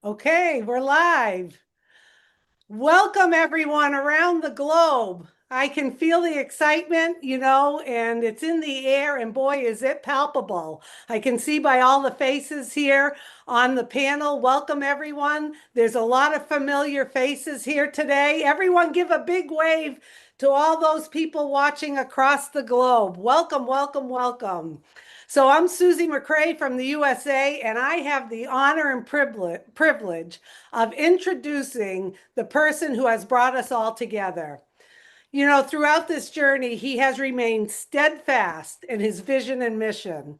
Okay, we're live. Welcome everyone around the globe. I can feel the excitement, and it's in the air, and boy, is it palpable. I can see by all the faces here on the panel. Welcome everyone. There's a lot of familiar faces here today. Everyone give a big wave to all those people watching across the globe. Welcome, welcome, welcome. So I'm Susie McCrae from the USA, and I have the honor and privilege of introducing the person who has brought us all together. Throughout this journey, he has remained steadfast in his vision and mission,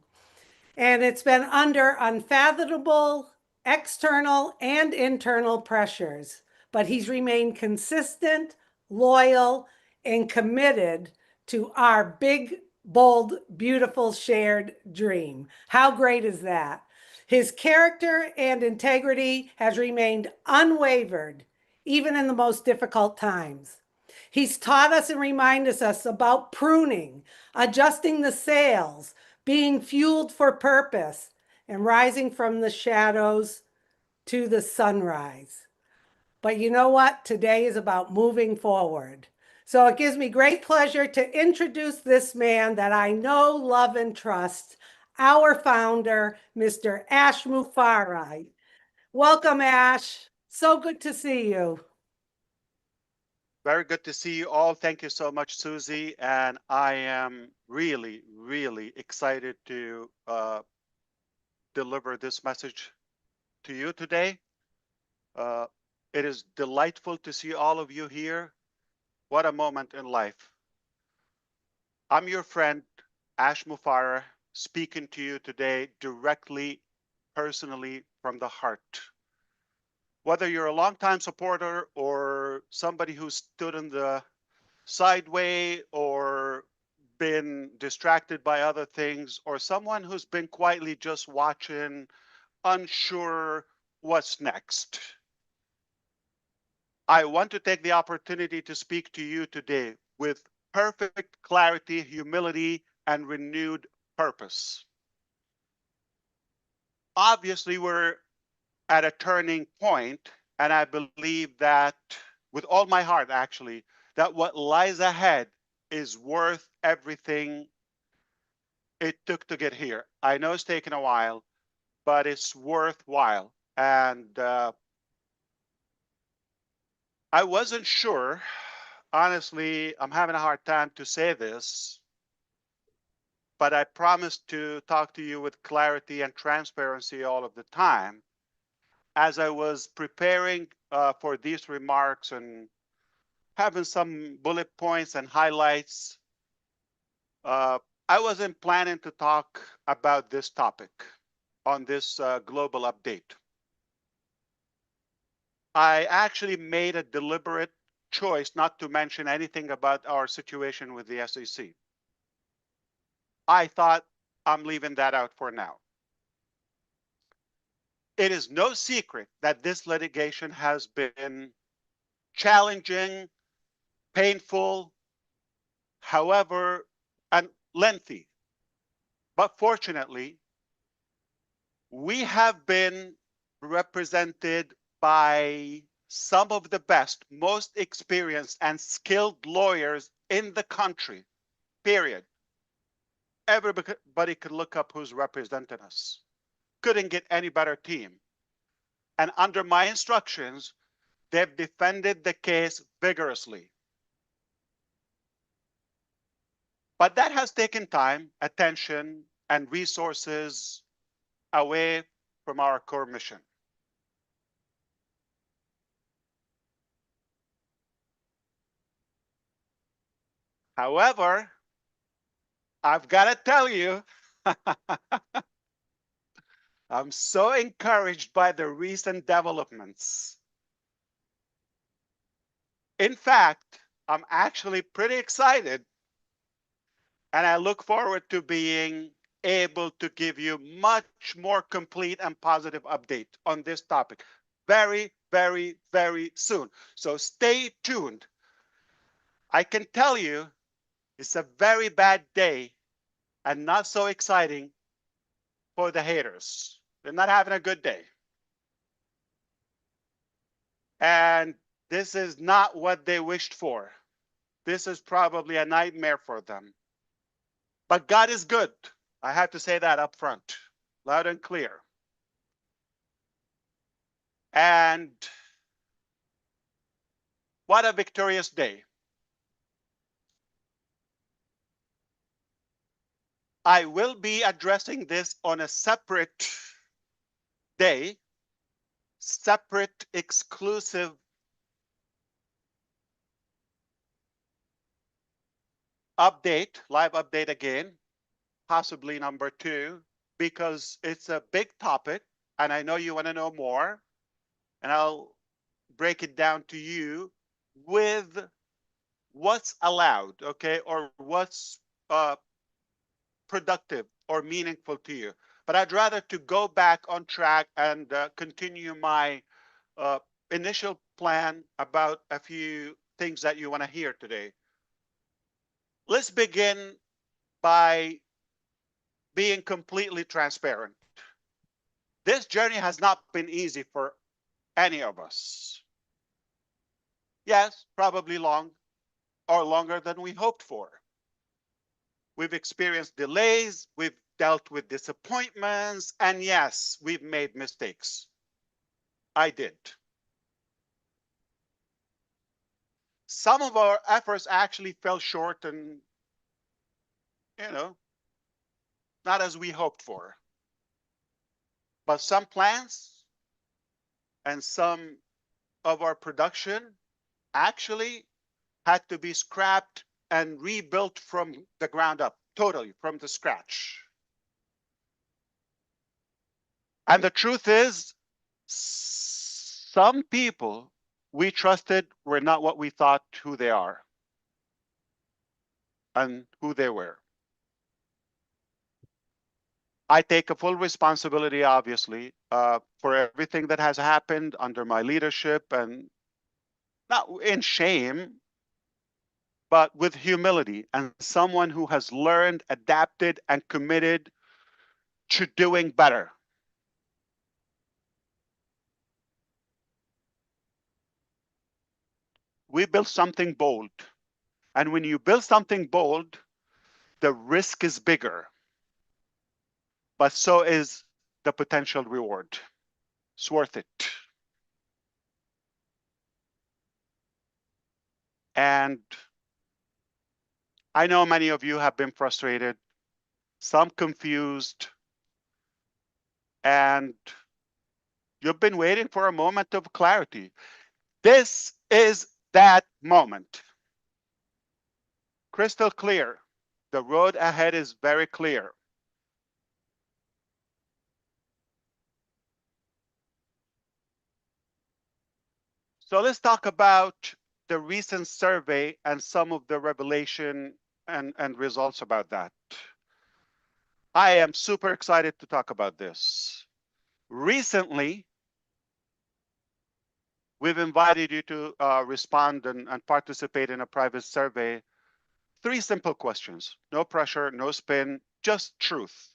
and it's been under unfathomable external and internal pressures, but he's remained consistent, loyal, and committed to our big, bold, beautiful shared dream. How great is that? His character and integrity has remained unwavered, even in the most difficult times. He's taught us and reminded us about pruning, adjusting the sails, being fueled for purpose, and rising from the shadows to the sunrise. But you know what? Today is about moving forward. So it gives me great pleasure to introduce this man that I know, love, and trust, our founder, Mr. Ash Mufareh. Welcome, Ash. So good to see you. Very good to see you all. Thank you so much, Susie. And I am really, really excited to deliver this message to you today. Uh, it is delightful to see all of you here. What a moment in life. I'm your friend, Ash Mufareh, speaking to you today directly, personally from the heart. Whether you're a longtime supporter or somebody who stood in the sideway or been distracted by other things, or someone who's been quietly just watching, unsure what's next. I want to take the opportunity to speak to you today with perfect clarity, humility, and renewed purpose. Obviously, we're at a turning point, and I believe that with all my heart, actually, that what lies ahead is worth everything it took to get here. I know it's taken a while, but it's worthwhile. And I wasn't sure. Honestly, I'm having a hard time to say this, but I promised to talk to you with clarity and transparency all of the time. As I was preparing for these remarks and having some bullet points and highlights, uh, I wasn't planning to talk about this topic on this global update. I actually made a deliberate choice not to mention anything about our situation with the SEC. I thought I'm leaving that out for now. It is no secret that this litigation has been challenging, painful, however, and lengthy. But fortunately, we have been represented by some of the best, most experienced, and skilled lawyers in the country, period. Everybody could look up who's representing us. Couldn't get any better team. And under my instructions, they've defended the case vigorously. But that has taken time, attention, and resources away from our core mission. However, I've got to tell you, I'm so encouraged by the recent developments. In fact, I'm actually pretty excited, and I look forward to being able to give you much more complete and positive update on this topic very, very, very soon. So stay tuned. I can tell you it's a very bad day and not so exciting for the haters. They're not having a good day. And this is not what they wished for. This is probably a nightmare for them. But God is good. I have to say that up front, loud and clear. And what a victorious day. I will be addressing this on a separate day, separate, exclusive update, live update again, possibly number 2, because it's a big topic and I know you want to know more. And I'll break it down to you with what's allowed, okay, or what's productive or meaningful to you. But I'd rather to go back on track and continue my uh, initial plan about a few things that you want to hear today. Let's begin by being completely transparent. This journey has not been easy for any of us. Yes, probably long or longer than we hoped for. We've experienced delays, we've dealt with disappointments, and yes, we've made mistakes. I did. Some of our efforts actually fell short and, you know, not as we hoped for. But some plans and some of our production actually had to be scrapped and rebuilt from the ground up, totally from the scratch. And the truth is, some people we trusted were not what we thought who they are and who they were. I take a full responsibility, obviously, for everything that has happened under my leadership, and not in shame, but with humility and someone who has learned, adapted, and committed to doing better. We built something bold. And when you build something bold, the risk is bigger, but so is the potential reward. It's worth it. And I know many of you have been frustrated, some confused, and you've been waiting for a moment of clarity. This is that moment. Crystal clear. The road ahead is very clear. So let's talk about the recent survey and some of the revelation and results about that. I am super excited to talk about this. Recently, we've invited you to respond and participate in a private survey. 3 simple questions, no pressure, no spin, just truth.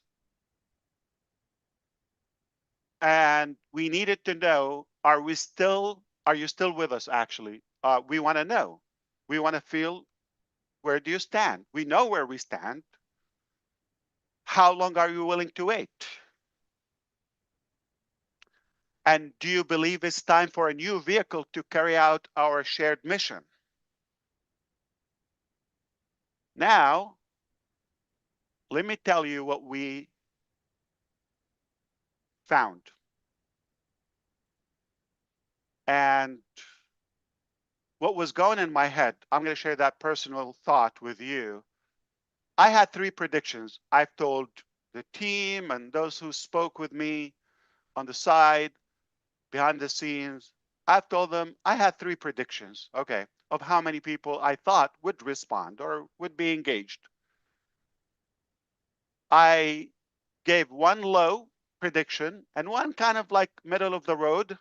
And we needed to know, are you still with us actually? We want to know. We want to feel, where do you stand? We know where we stand. How long are you willing to wait? And do you believe it's time for a new vehicle to carry out our shared mission? Now, let me tell you what we found. And what was going in my head, I'm going to share that personal thought with you. I had 3 predictions. I've told the team and those who spoke with me on the side, behind the scenes, I've told them I had 3 predictions, okay, of how many people I thought would respond or would be engaged. I gave one low prediction and one kind of like middle of the road,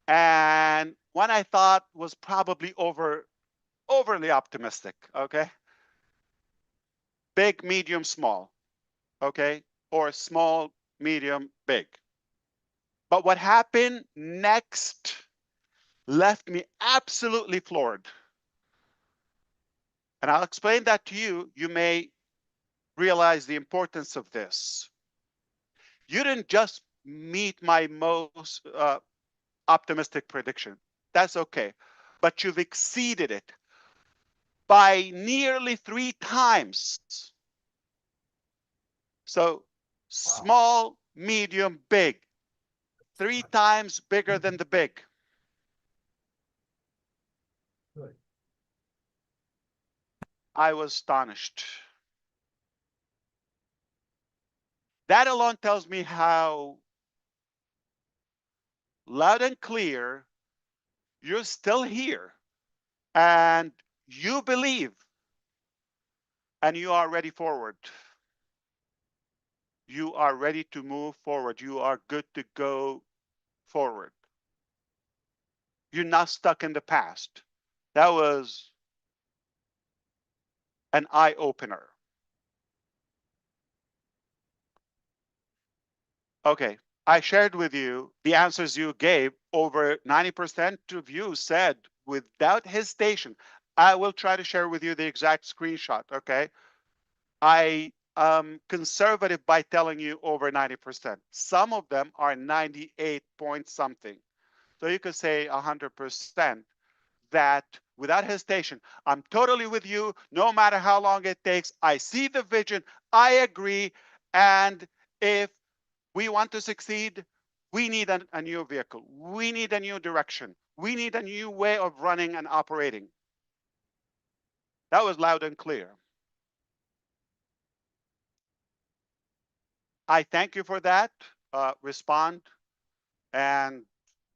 and one I thought was probably overly optimistic, okay? Big, medium, small, okay? Or small, medium, big. But what happened next left me absolutely floored. And I'll explain that to you. You may realize the importance of this. You didn't just meet my most optimistic prediction. That's okay. But you've exceeded it by nearly 3 times. So small, medium, big. 3 times bigger than the big. I was astonished. That alone tells me how loud and clear you're still here and you believe and you are ready forward. You are ready to move forward. You are good to go forward. You're not stuck in the past. That was an eye opener. Okay, I shared with you the answers you gave. Over 90% of you said without hesitation. I will try to share with you the exact screenshot, okay? I am conservative by telling you over 90%. Some of them are 98 point something. So you could say 100% that without hesitation, I'm totally with you, no matter how long it takes. I see the vision, I agree. And if we want to succeed, we need a new vehicle. We need a new direction. We need a new way of running and operating. That was loud and clear. I thank you for that. Respond. And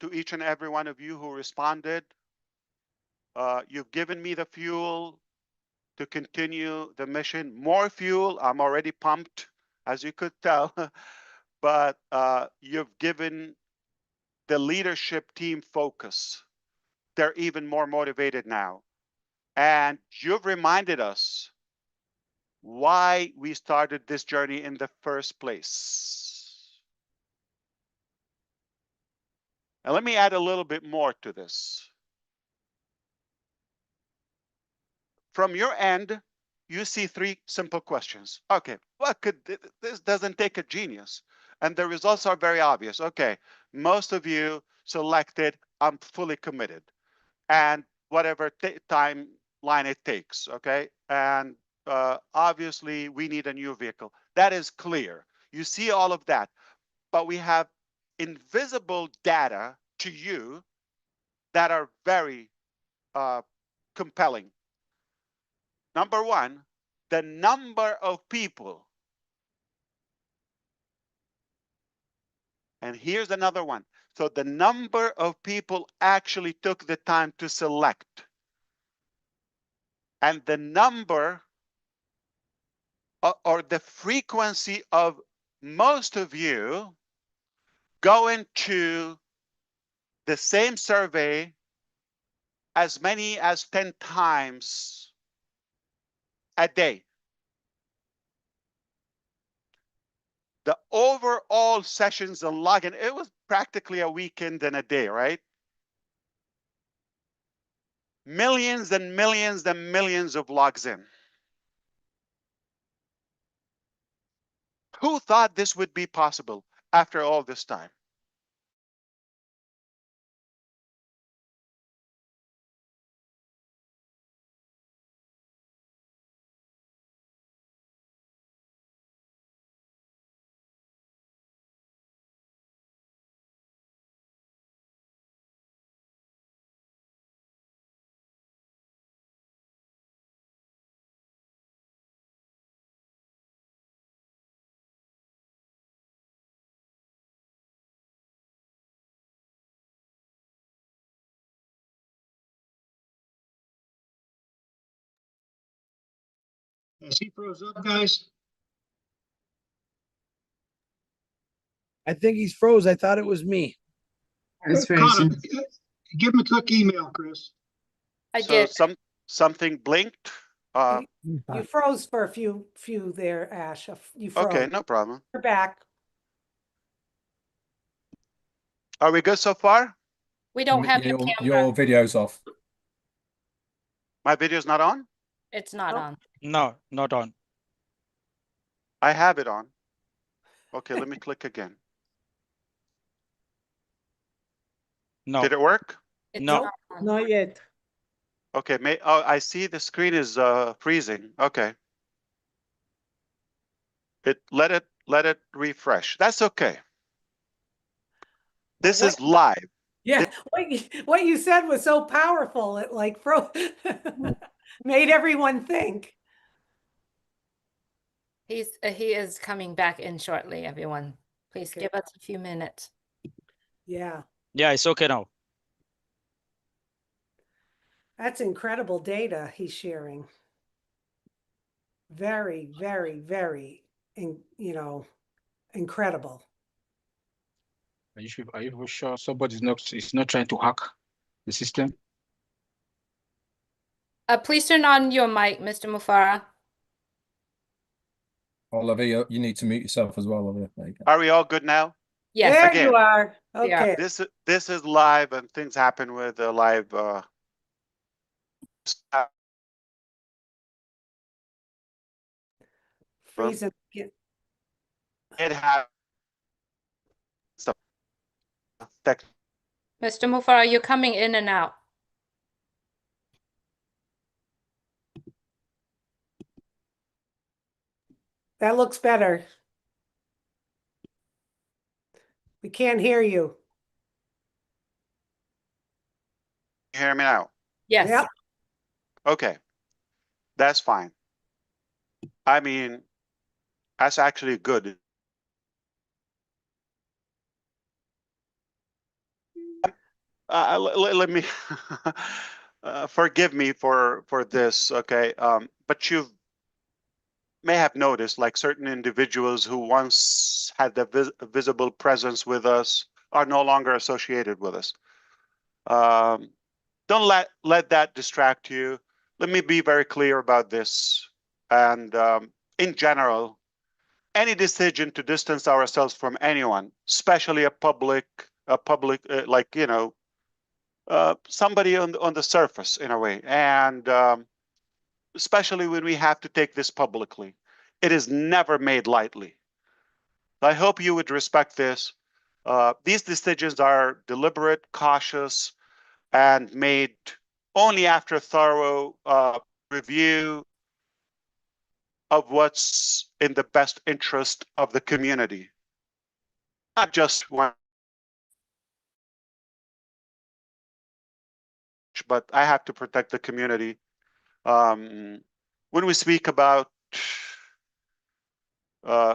to each and every one of you who responded, you've given me the fuel to continue the mission. More fuel. I'm already pumped, as you could tell. But you've given the leadership team focus. They're even more motivated now. And you've reminded us why we started this journey in the first place. And let me add a little bit more to this. From your end, you see 3 simple questions. Okay, what could this doesn't take a genius? And the results are very obvious. Okay, most of you selected, I'm fully committed. And whatever timeline it takes, okay? And obviously, we need a new vehicle. That is clear. You see all of that. But we have invisible data to you that are very compelling. Number one, the number of people. And here's another one. So the number of people actually took the time to select. And the number or the frequency of most of you going to the same survey as many as 10 times a day. The overall sessions and login, it was practically a weekend and a day, right? Millions and millions and millions of logs in. Who thought this would be possible after all this time? Is he froze up, guys? I think he's froze. I thought it was me. It's Caught him. frozen. Give him a quick email, Chris. I So did. something blinked. You froze for a few there, Ash. You froze. Okay, no problem. You're back. Are we good so far? We don't have your camera. Your video's off. My video's not on? It's not Oh. on. No, not on. I have it on. Okay, let me click again. No. Did it work? It's No. not on. Not yet. Okay, I see the screen is freezing. Okay. Let it refresh. That's okay. This is live. Yeah, what you said was so powerful. It like made everyone think. He is coming back in shortly, everyone. Please Okay. give us a few minutes. Yeah, Yeah, it's okay now. that's incredible data he's sharing. Very, very, very, incredible. Are you sure somebody's not is not trying to hack the system? Please turn on your mic, Mr. Mufareh. Olivia, you need to mute yourself as well, Olivia. There you go. Are we all good now? Yes. There Again. you are. We are. Okay. This is live, and things happen with the live Freezing. it has some tech. Mr. Mufareh, you're coming in and out. That looks better. We can't hear you. You hear me now? Yes. Yep. Okay, that's fine. I mean, that's actually good. Let me forgive me for this, okay? But you may have noticed, like certain individuals who once had the visible presence with us are no longer associated with us. Don't let that distract you. Let me be very clear about this. And in general, any decision to distance ourselves from anyone, especially a public like somebody on the surface in a way, and especially when we have to take this publicly, it is never made lightly. I hope you would respect this. These decisions are deliberate, cautious, and made only after thorough review of what's in the best interest of the community, not just one. But I have to protect the community. When we speak about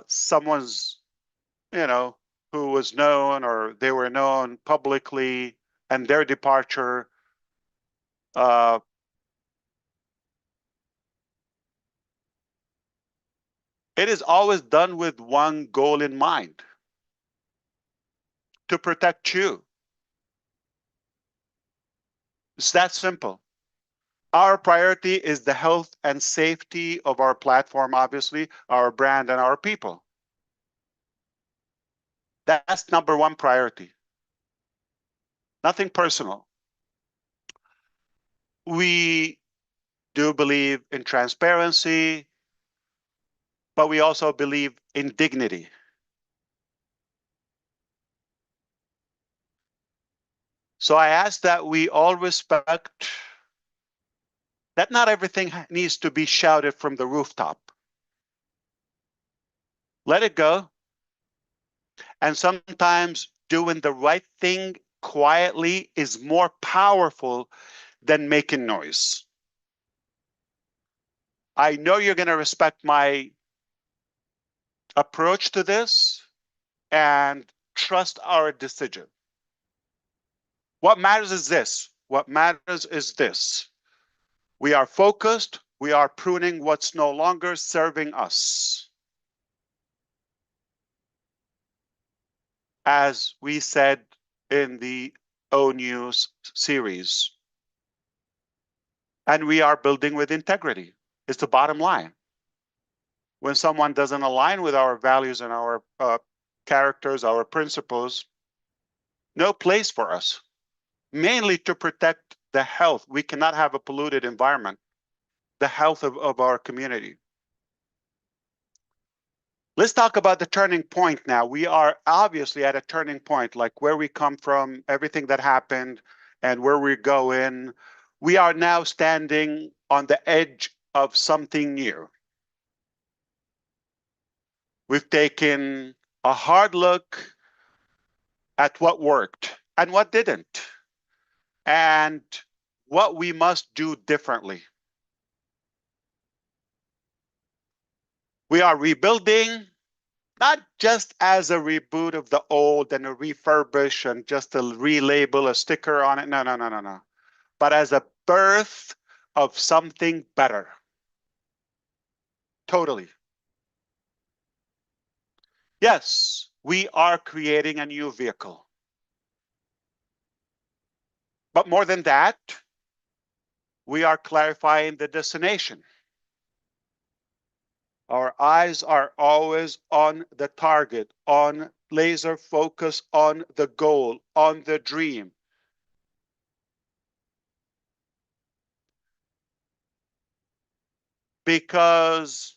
someone's, who was known or they were known publicly and their departure, it is always done with one goal in mind: to protect you. It's that simple. Our priority is the health and safety of our platform, obviously, our brand and our people. That's number one priority. Nothing personal. We do believe in transparency, but we also believe in dignity. So I ask that we all respect that not everything needs to be shouted from the rooftop. Let it go. And sometimes doing the right thing quietly is more powerful than making noise. I know you're going to respect my approach to this and trust our decision. What matters is this. What matters is this. We are focused. We are pruning what's no longer serving us. As we said in the O News series. And we are building with integrity. It's the bottom line. When someone doesn't align with our values and our characters, our principles, no place for us. mainly to protect the health. We cannot have a polluted environment, the health of our community. Let's talk about the turning point now. We are obviously at a turning point, like where we come from, everything that happened, and where we're going. We are now standing on the edge of something new. We've taken a hard look at what worked and what didn't, and what we must do differently. We are rebuilding, not just as a reboot of the old and a refurbish and just a relabel, a sticker on it. No, no, no, no, no. But as a birth of something better. Totally. Yes, we are creating a new vehicle. But more than that, we are clarifying the destination. Our eyes are always on the target, on laser focus, on the goal, on the dream. Because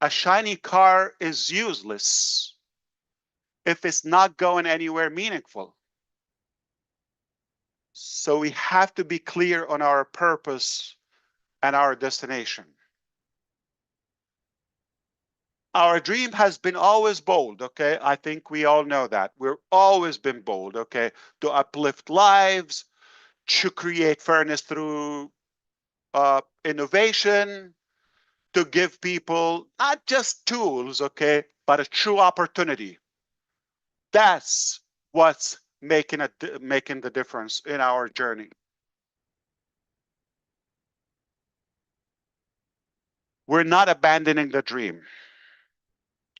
a shiny car is useless if it's not going anywhere meaningful. So we have to be clear on our purpose and our destination. Our dream has been always bold, okay? I think we all know that. We've always been bold, okay? To uplift lives, to create fairness through innovation, to give people not just tools, okay, but a true opportunity. That's what's making the difference in our journey. We're not abandoning the dream.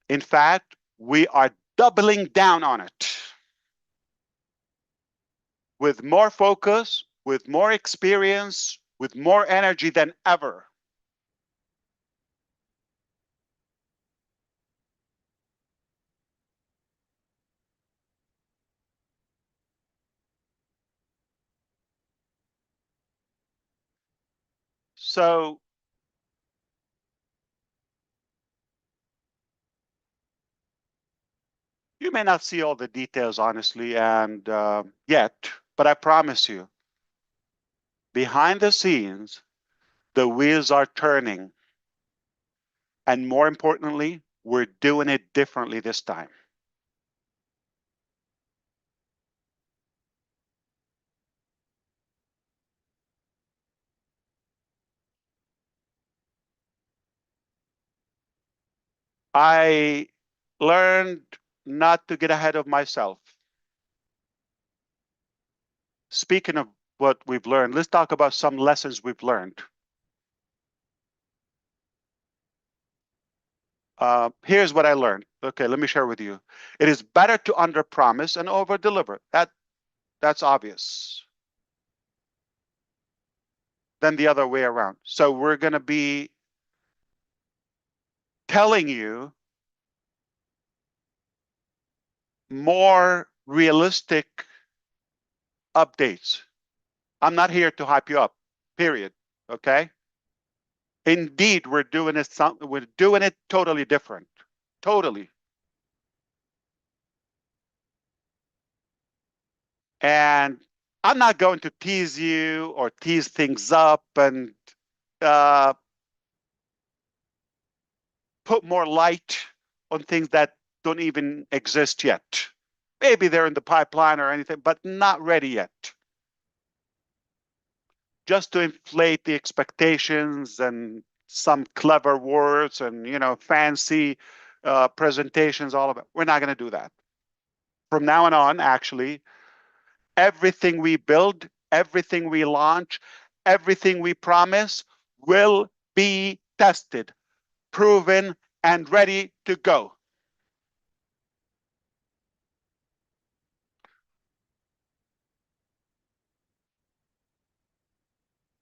In fact, we are doubling down on it with more focus, with more experience, with more energy than ever. So you may not see all the details, honestly, and yet, but I promise you, behind the scenes, the wheels are turning. And more importantly, we're doing it differently this time. I learned not to get ahead of myself. Speaking of what we've learned, let's talk about some lessons we've learned. Here's what I learned. Okay, let me share with you. It is better to underpromise and overdeliver. That's obvious. Than the other way around. So we're going to be telling you more realistic updates. I'm not here to hype you up, period. Okay? Indeed, we're doing it totally different. Totally. And I'm not going to tease you or tease things up and put more light on things that don't even exist yet. Maybe they're in the pipeline or anything, but not ready yet. Just to inflate the expectations and some clever words and fancy presentations, all of it. We're not going to do that. From now on, actually, everything we build, everything we launch, everything we promise will be tested, proven, and ready to go.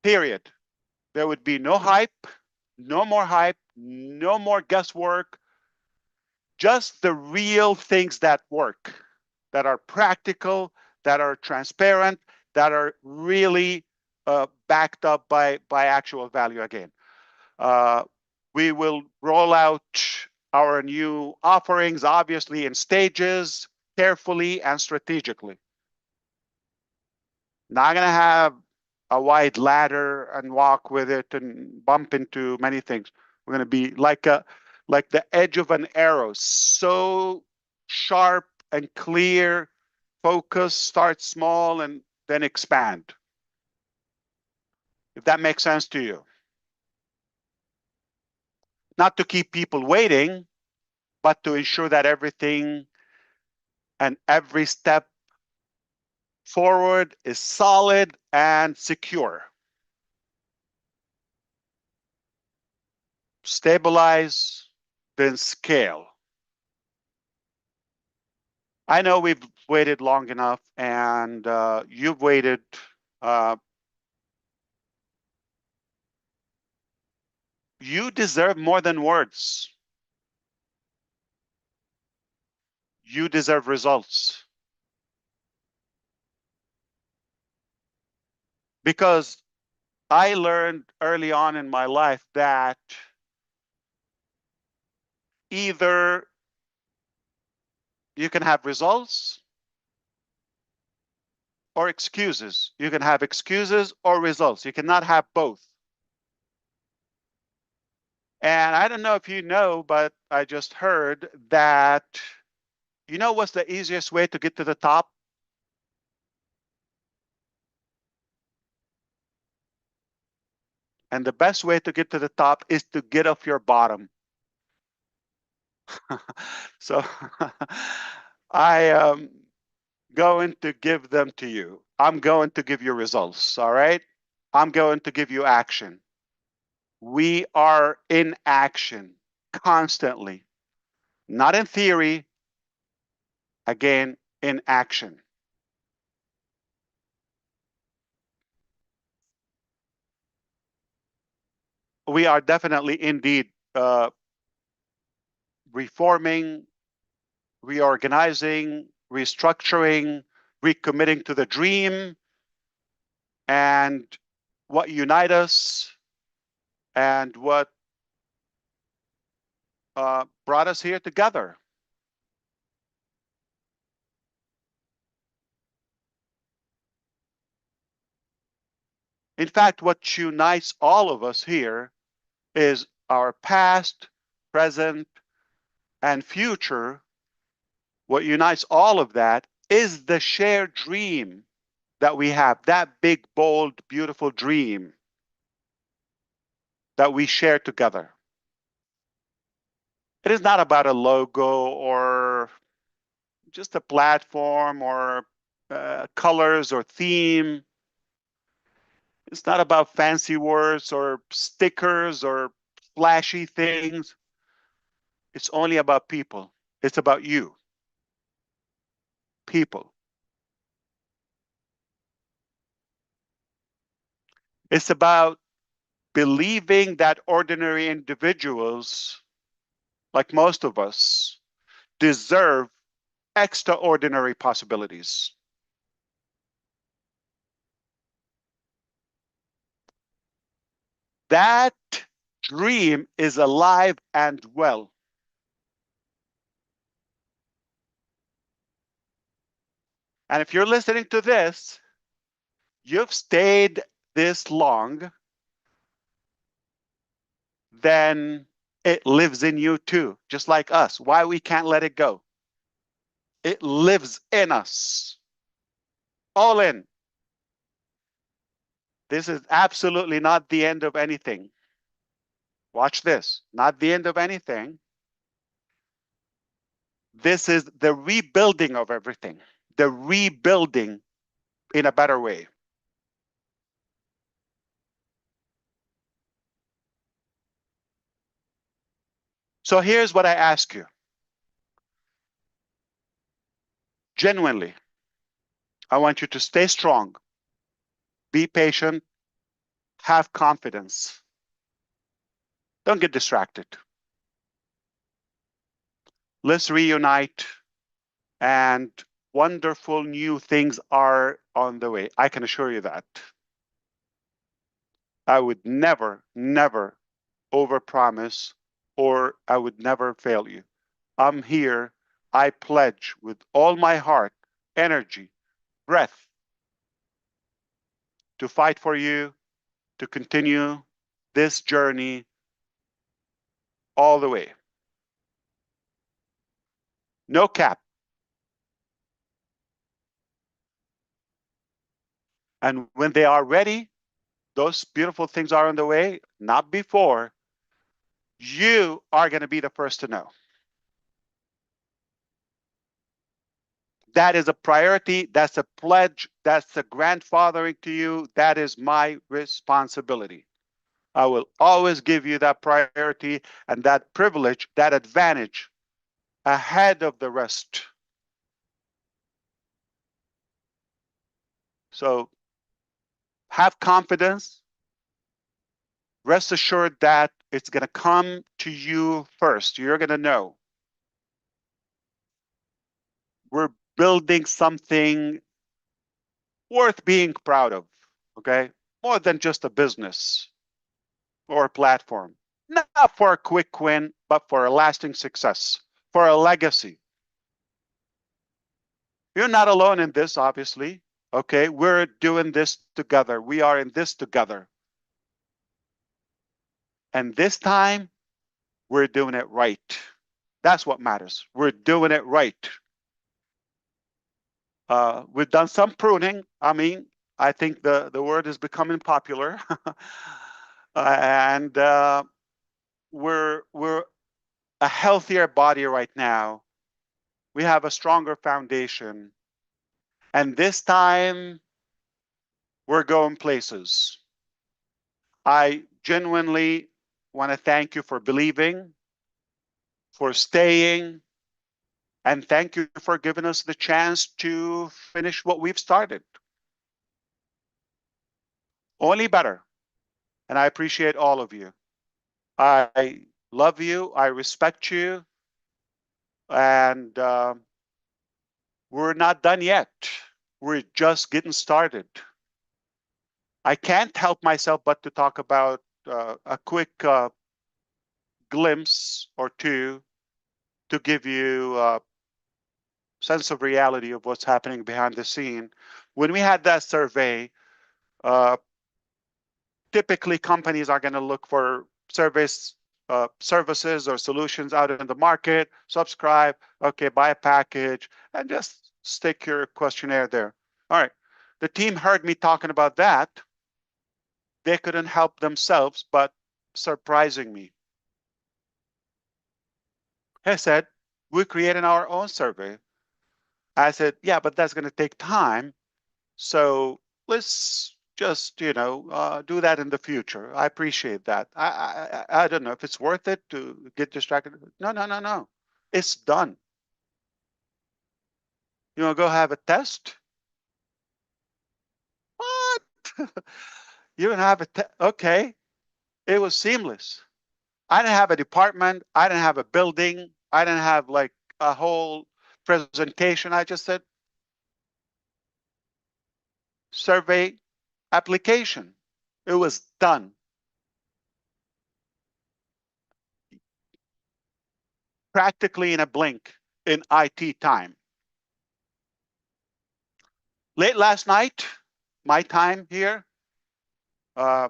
Period. There would be no hype, no more guesswork, just the real things that work, that are practical, that are transparent, that are really backed up by actual value again. We will roll out our new offerings, obviously in stages, carefully and strategically. Not going to have a wide ladder and walk with it and bump into many things. We're going to be like the edge of an arrow, so sharp and clear. Focus, start small, and then expand. If that makes sense to you. Not to keep people waiting, but to ensure that everything and every step forward is solid and secure. Stabilize, then scale. I know we've waited long enough, and you've waited. You deserve more than words. You deserve results. Because I learned early on in my life that either you can have results or excuses. You can have excuses or results. You cannot have both. And I don't know if you know, but I just heard that, you know what's the easiest way to get to the top? And the best way to get to the top is to get off your bottom. So I am going to give them to you. I'm going to give you results, all right? I'm going to give you action. We are in action constantly, not in theory, again, in action. We are definitely indeed reforming, reorganizing, restructuring, recommitting to the dream and what unite us and what brought us here together. In fact, what unites all of us here is our past, present, and future. What unites all of that is the shared dream that we have, that big, bold, beautiful dream that we share together. It is not about a logo or just a platform or colors or theme. It's not about fancy words or stickers or flashy things. It's only about people. It's about you. People. It's about believing that ordinary individuals, like most of us, deserve extraordinary possibilities. That dream is alive and well. And if you're listening to this, you've stayed this long, then it lives in you too, just like us. Why we can't let it go? It lives in us. All in. This is absolutely not the end of anything. Watch this. Not the end of anything. This is the rebuilding of everything. The rebuilding in a better way. So here's what I ask you. Genuinely, I want you to stay strong, be patient, have confidence. Don't get distracted. Let's reunite and wonderful new things are on the way. I can assure you that. I would never, never overpromise, or I would never fail you. I'm here. I pledge with all my heart, energy, breath to fight for you, to continue this journey all the way. No cap. And when they are ready, those beautiful things are on the way, not before. You are going to be the first to know. That is a priority. That's a pledge. That's a grandfathering to you. That is my responsibility. I will always give you that priority and that privilege, that advantage ahead of the rest. So have confidence. Rest assured that it's going to come to you first. You're going to know. We're building something worth being proud of, okay? More than just a business or a platform. Not for a quick win, but for a lasting success, for a legacy. You're not alone in this, obviously, okay? We're doing this together. We are in this together. And this time, we're doing it right. That's what matters. We're doing it right. We've done some pruning. I mean, I think the word is becoming popular. And we're a healthier body right now. We have a stronger foundation. And this time, we're going places. I genuinely want to thank you for believing, for staying, and thank you for giving us the chance to finish what we've started. Only better. And I appreciate all of you. I love you. I respect you. And we're not done yet. We're just getting started. I can't help myself but to talk about a quick glimpse or two to give you a sense of reality of what's happening behind the scene. When we had that survey, uh, typically companies are going to look for services or solutions out in the market, subscribe, okay, buy a package, and just stick your questionnaire there. All right. The team heard me talking about that. They couldn't help themselves but surprising me. He said, we're creating our own survey. I said, yeah, but that's going to take time. So let's just, do that in the future. I appreciate that. I don't know if it's worth it to get distracted. No, no, no, no. It's done. You want to go have a test? What? You don't have a test? Okay. It was seamless. I didn't have a department. I didn't have a building. I didn't have like a whole presentation. I just said, survey application. It was done. Practically in a blink in IT time. Late last night, my time here, I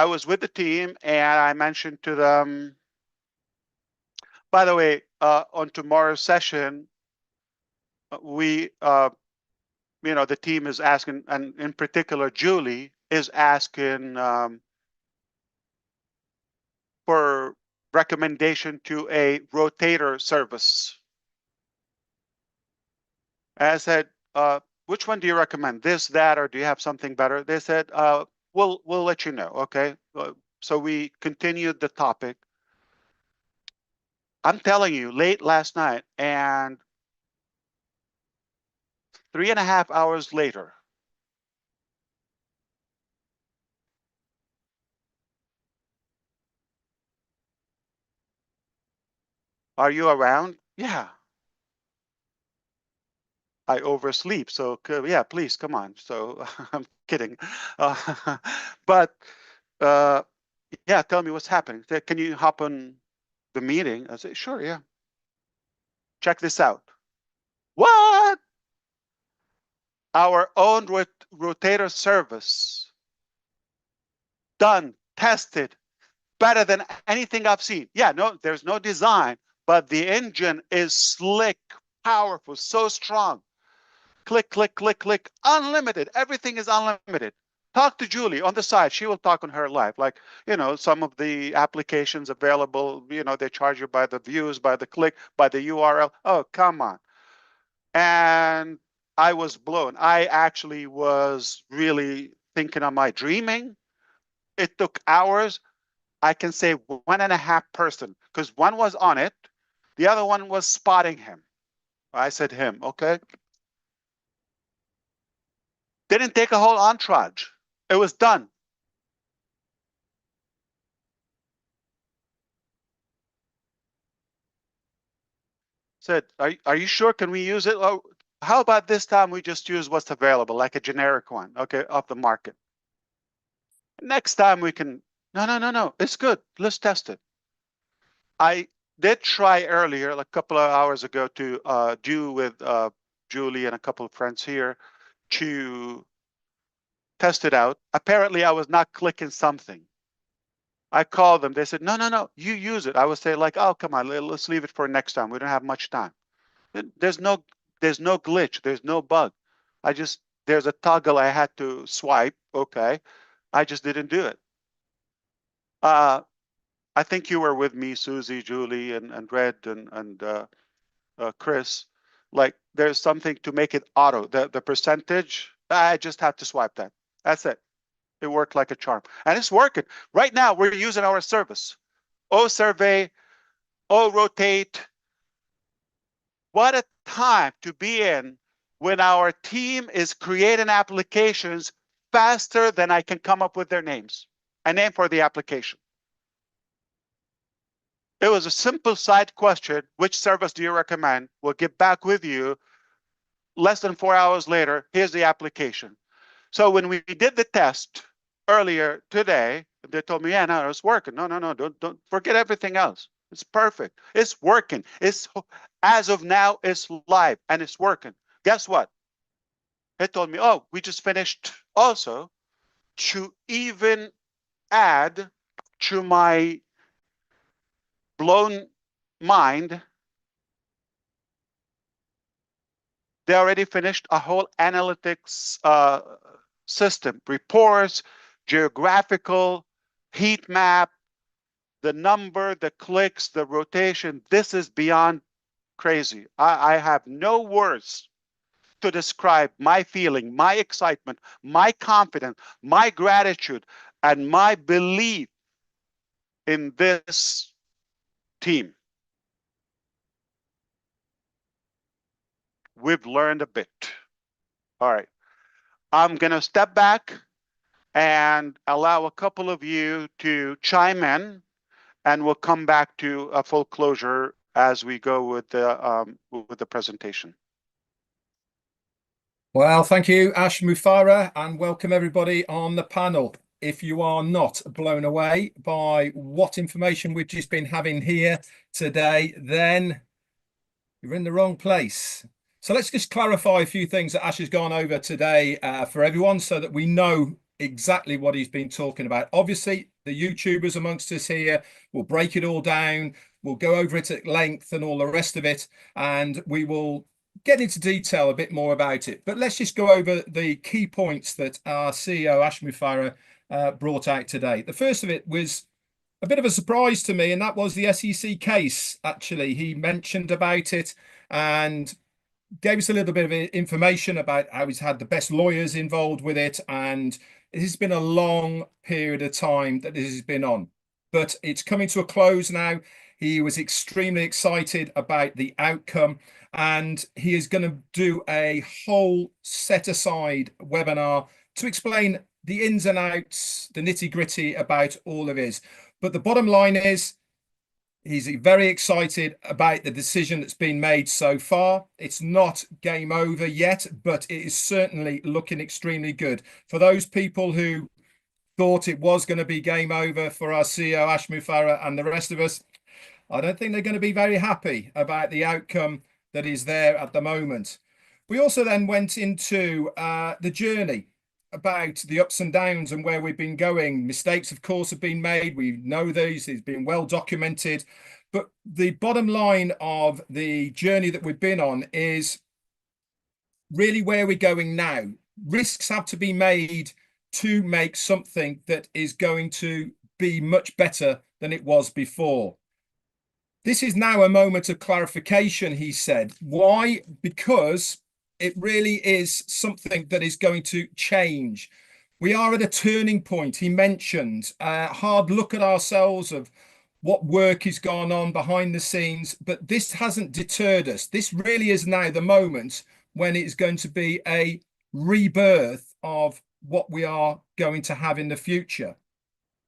was with the team and I mentioned to them, by the way, on tomorrow's session, the team is asking, and in particular, Julie is asking for recommendation to a rotator service. And I said, which one do you recommend? This, that, or do you have something better? They said, we'll let you know, okay? So we continued the topic. I'm telling you, late last night, and 3.5 hours later, are you around? Yeah. I oversleep. So yeah, please come on. So I'm kidding. But yeah, tell me what's happening. Can you hop on the meeting? I said, sure, yeah. Check this out. What? Our own rotator service, done, tested, better than anything I've seen. Yeah, no, there's no design, but the engine is slick, powerful, so strong. Click, click, click, click, unlimited. Everything is unlimited. Talk to Julie on the side. She will talk on her live. Like, you know, some of the applications available, you know, they charge you by the views, by the click, by the URL. Oh, come on. And I was blown. I actually was really thinking, am I dreaming? It took hours. I can say 1.5 person, because one was on it, the other one was spotting him. I said him, okay. Didn't take a whole entourage. It was done. Said, are you sure? Can we use it? Oh, how about this time we just use what's available, like a generic one, okay, off the market. Next time we can, no, it's good. Let's test it. I did try earlier, like a couple of hours ago, to do with Julie and a couple of friends here to test it out. Apparently, I was not clicking something. I called them. They said, no, you use it. I would say like, oh, come on, let's leave it for next time. We don't have much time. There's no glitch. There's no bug. There's a toggle I had to swipe. Okay. I just didn't do it. I think you were with me, Susie, Julie, and Red, and Chris. Like, there's something to make it auto. The percentage, I just have to swipe that. That's it. It worked like a charm. And it's working. Right now, we're using our service. Oh, survey, oh, rotate. What a time to be in when our team is creating applications faster than I can come up with their names. A name for the application. It was a simple side question. Which service do you recommend? We'll get back with you. Less than 4 hours later, here's the application. So when we did the test earlier today, they told me, yeah, no, it's working. No, don't forget everything else. It's perfect. It's working. It's, as of now, it's live and it's working. Guess what? They told me, oh, we just finished also to even add to my blown mind. They already finished a whole analytics system, reports, geographical, heat map, the number, the clicks, the rotation. This is beyond crazy. I have no words to describe my feeling, my excitement, my confidence, my gratitude, and my belief in this team. We've learned a bit. All right. I'm going to step back and allow a couple of you to chime in, and we'll come back to a full closure as we go with the presentation. Well, thank you, Ash Mufareh, and welcome everybody on the panel. If you are not blown away by what information we've just been having here today, then you're in the wrong place. So let's just clarify a few things that Ash has gone over today for everyone so that we know exactly what he's been talking about. Obviously, the YouTubers amongst us here will break it all down. We'll go over it at length and all the rest of it, and we will get into detail a bit more about it. But let's just go over the key points that our CEO, Ash Mufareh, brought out today. The first of it was a bit of a surprise to me, and that was the SEC case. Actually, he mentioned about it and gave us a little bit of information about how he's had the best lawyers involved with it, and it has been a long period of time that this has been on, but it's coming to a close now. He was extremely excited about the outcome, and he is going to do a whole set aside webinar to explain the ins and outs, the nitty gritty about all of his. But the bottom line is He's very excited about the decision that's been made so far. It's not game over yet, but it is certainly looking extremely good. For those people who thought it was going to be game over for our CEO, Ash Mufareh, and the rest of us, I don't think they're going to be very happy about the outcome that is there at the moment. We also then went into the journey about the ups and downs and where we've been going. Mistakes, of course, have been made. We know these, it's been well documented. But the bottom line of the journey that we've been on is really where we're going now. Risks have to be made to make something that is going to be much better than it was before. This is now a moment of clarification, he said. Why? Because it really is something that is going to change. We are at a turning point. He mentioned a hard look at ourselves of what work has gone on behind the scenes, but this hasn't deterred us. This really is now the moment when it's going to be a rebirth of what we are going to have in the future.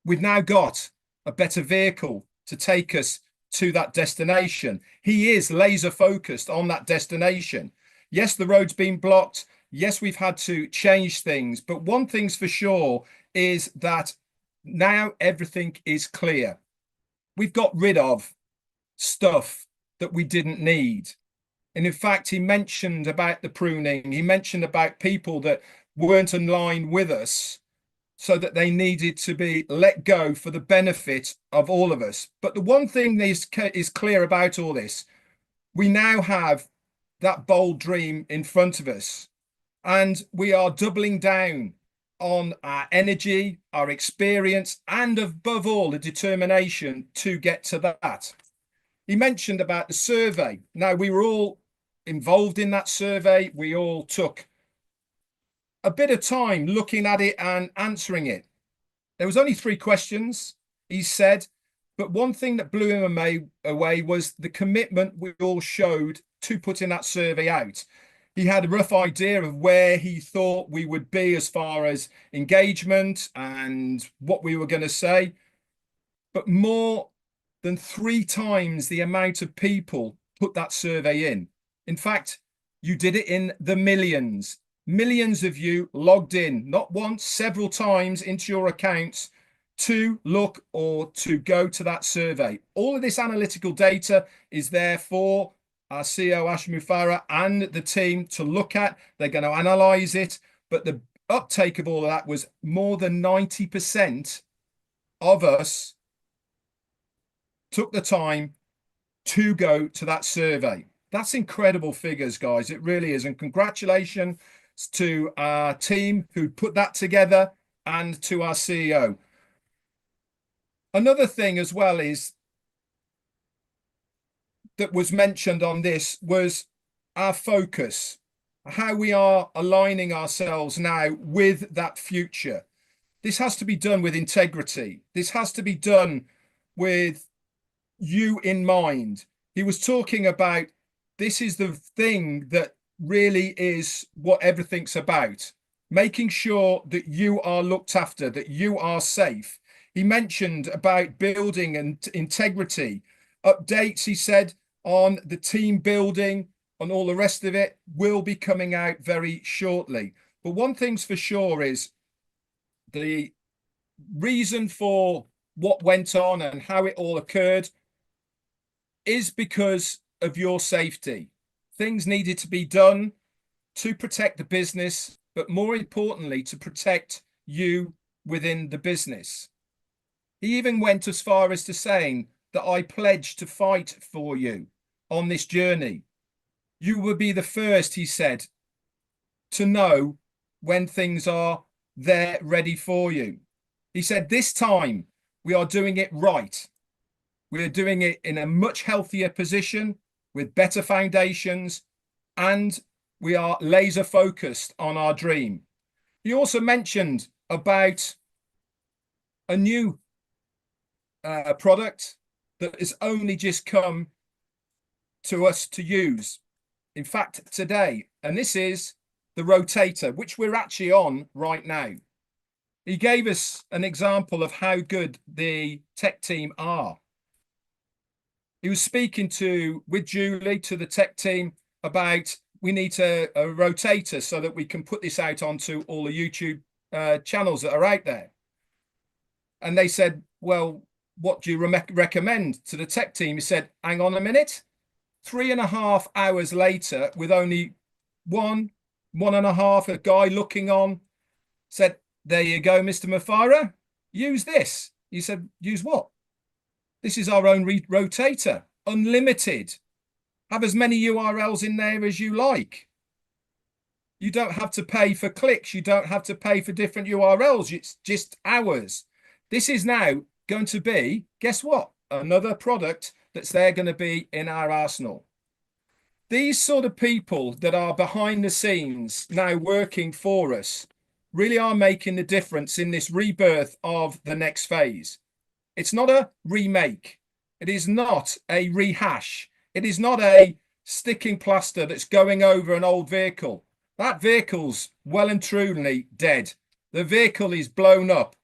We've now got a better vehicle to take us to that destination. He is laser focused on that destination. Yes, the road's been blocked. Yes, we've had to change things. But one thing's for sure is that now everything is clear. We've got rid of stuff that we didn't need. And in fact, he mentioned about the pruning. He mentioned about people that weren't in line with us, so that they needed to be let go for the benefit of all of us. But the one thing that is clear about all this, we now have that bold dream in front of us, and we are doubling down on our energy, our experience, and above all, the determination to get to that. He mentioned about the survey. Now, we were all involved in that survey. We all took a bit of time looking at it and answering it. There was only 3 questions, he said, but one thing that blew him away was the commitment we all showed to putting that survey out. He had a rough idea of where he thought we would be as far as engagement and what we were going to say, but more than 3 times the amount of people put that survey in. In fact, you did it in the millions. Millions of you logged in, not once, several times into your accounts to look or to go to that survey. All of this analytical data is there for our CEO, Ash Mufareh, and the team to look at. They're going to analyze it. But the uptake of all of that was more than 90% of us took the time to go to that survey. That's incredible figures, guys. It really is. And congratulations to our team who put that together and to our CEO. Another thing as well is that was mentioned on this was our focus, how we are aligning ourselves now with that future. This has to be done with integrity. This has to be done with you in mind. He was talking about this is the thing that really is what everything's about, making sure that you are looked after, that you are safe. He mentioned about building and integrity. Updates, he said, on the team building and all the rest of it will be coming out very shortly. But one thing's for sure is the reason for what went on and how it all occurred is because of your safety. Things needed to be done to protect the business, but more importantly, to protect you within the business. He even went as far as to saying that I pledge to fight for you on this journey. You will be the first, he said, to know when things are there ready for you. He said, this time we are doing it right. We're doing it in a much healthier position with better foundations, and we are laser focused on our dream. He also mentioned about a new product that has only just come to us to use. In fact, today, and this is the rotator, which we're actually on right now. He gave us an example of how good the tech team are. He was speaking with Julie, to the tech team, about we need a rotator so that we can put this out onto all the YouTube channels that are out there. And they said, well, what do you recommend to the tech team? He said, hang on a minute. 3.5 hours later, with only one and a half, a guy looking on, said, there you go, Mr. Mufareh, use this. He said, use what? This is our own rotator, unlimited. Have as many URLs in there as you like. You don't have to pay for clicks. You don't have to pay for different URLs. It's just ours. This is now going to be, guess what? Another product that's there going to be in our arsenal. These sort of people that are behind the scenes now working for us really are making the difference in this rebirth of the next phase. It's not a remake. It is not a rehash. It is not a sticking plaster that's going over an old vehicle. That vehicle's well and truly dead. The vehicle is blown up.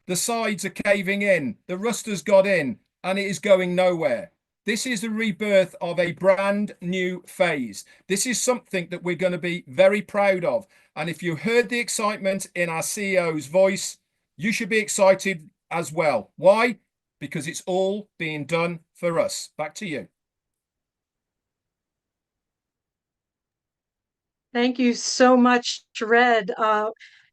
The sides are caving in. The rust has got in and it is going nowhere. This is the rebirth of a brand new phase. This is something that we're going to be very proud of. And if you heard the excitement in our CEO's voice, you should be excited as well. Why? Because it's all being done for us. Back to you. Thank you so much, Red.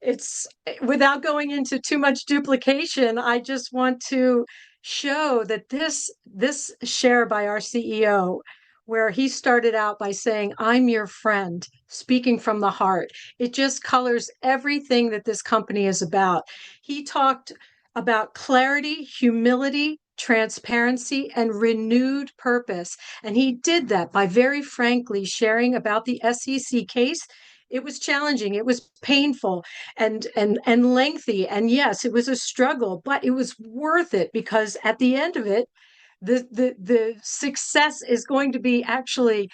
It's without going into too much duplication, I just want to show that this share by our CEO, where he started out by saying, I'm your friend, speaking from the heart. It just colors everything that this company is about. He talked about clarity, humility, transparency, and renewed purpose. And he did that by very frankly sharing about the SEC case. It was challenging, it was painful and lengthy. And yes, it was a struggle, but it was worth it because at the end of it, the success is going to be actually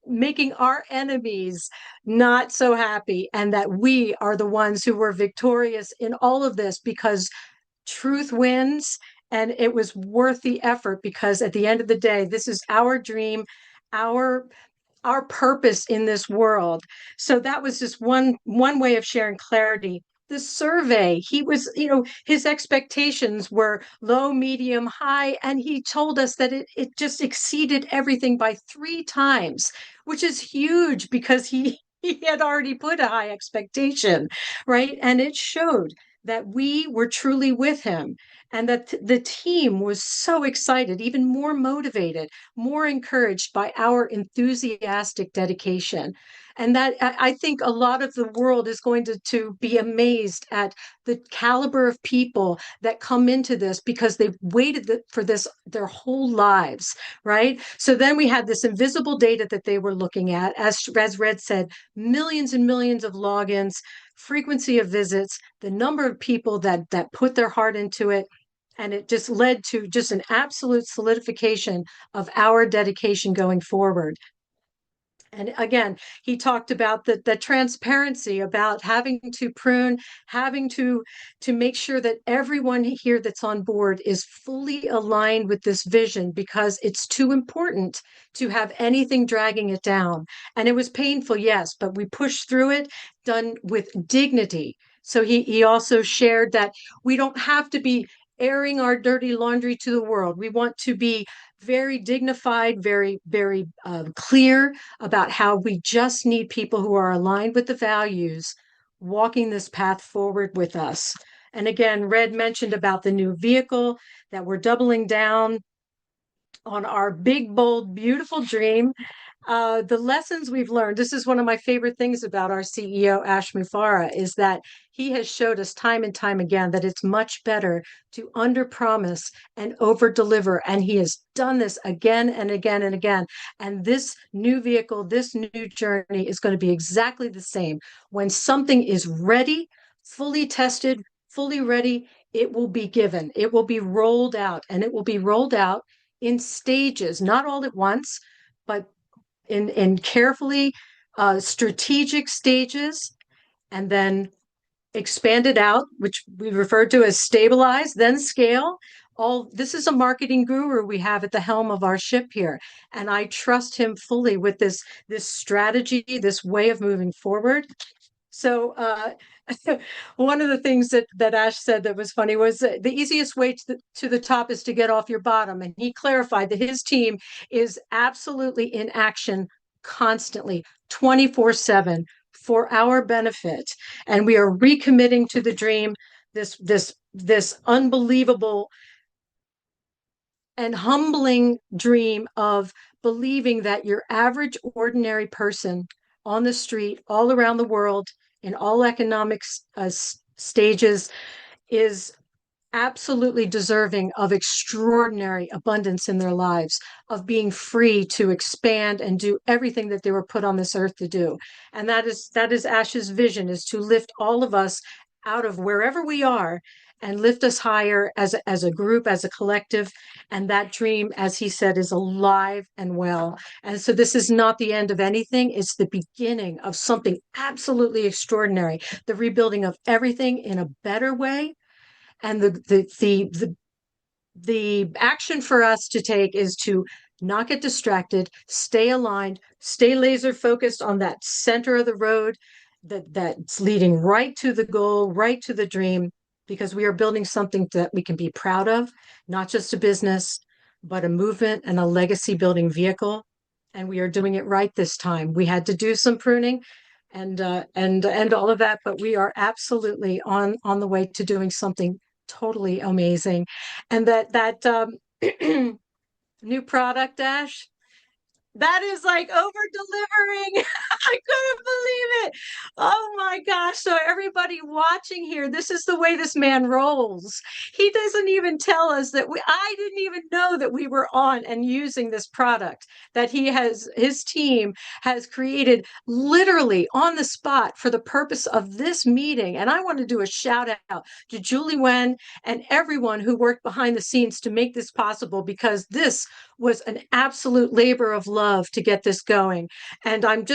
making our enemies not so happy, and that we are the ones who were victorious in all of this because truth wins, and it was worth the effort because at the end of the day, this is our dream, our our purpose in this world. So that was just one way of sharing clarity. The survey, he was, his expectations were low, medium, high, and he told us that it just exceeded everything by 3 times, which is huge because he had already put a high expectation, right? And it showed that we were truly with him and that the team was so excited, even more motivated, more encouraged by our enthusiastic dedication. And that I think a lot of the world is going to be amazed at the caliber of people that come into this because they've waited for this their whole lives, right? So then we had this invisible data that they were looking at, as Red said, millions and millions of logins, frequency of visits, the number of people that put their heart into it. And it just led to just an absolute solidification of our dedication going forward. And again, he talked about the transparency, about having to prune, having to make sure that everyone here that's on board is fully aligned with this vision because it's too important to have anything dragging it down. And it was painful, yes, but we pushed through it, done with dignity. So he also shared that we don't have to be airing our dirty laundry to the world. We want to be very dignified, very, very clear about how we just need people who are aligned with the values walking this path forward with us. And again, Red mentioned about the new vehicle, that we're doubling down on our big, bold, beautiful dream. The lessons we've learned, this is one of my favorite things about our CEO, Ash Mufareh, is that he has showed us time and time again that it's much better to under-promise and over-deliver. And he has done this again and again and again. And this new vehicle, this new journey is going to be exactly the same. When something is ready, fully tested, fully ready, it will be given. It will be rolled out, and it will be rolled out in stages, not all at once, but in carefully strategic stages, and then expanded out, which we refer to as stabilize, then scale, this is a marketing guru we have at the helm of our ship here. And I trust him fully with this strategy, this way of moving forward. So one of the things that Ash said that was funny was the easiest way to the top is to get off your bottom. And he clarified that his team is absolutely in action constantly, 24/7 for our benefit. And we are recommitting to the dream, this unbelievable and humbling dream of believing that your average ordinary person on the street all around the world in all economic stages is absolutely deserving of extraordinary abundance in their lives, of being free to expand and do everything that they were put on this earth to do. And that is Ash's vision, is to lift all of us out of wherever we are and lift us higher as a group, as a collective. And that dream, as he said, is alive and well. And so this is not the end of anything. It's the beginning of something absolutely extraordinary, the rebuilding of everything in a better way. And the action for us to take is to not get distracted, stay aligned, stay laser focused on that center of the road that's leading right to the goal, right to the dream, because we are building something that we can be proud of, not just a business, but a movement and a legacy building vehicle. And we are doing it right this time. We had to do some pruning and all of that, but we are absolutely on the way to doing something totally amazing. And that new product, Dash, that is like over delivering. I couldn't believe it. Oh my gosh. So everybody watching here, this is the way this man rolls. He doesn't even tell us that I didn't even know that we were on and using this product that his team has created literally on the spot for the purpose of this meeting. And I want to do a shout out to Julie Wen and everyone who worked behind the scenes to make this possible, because this was an absolute labor of love to get this going. And I'm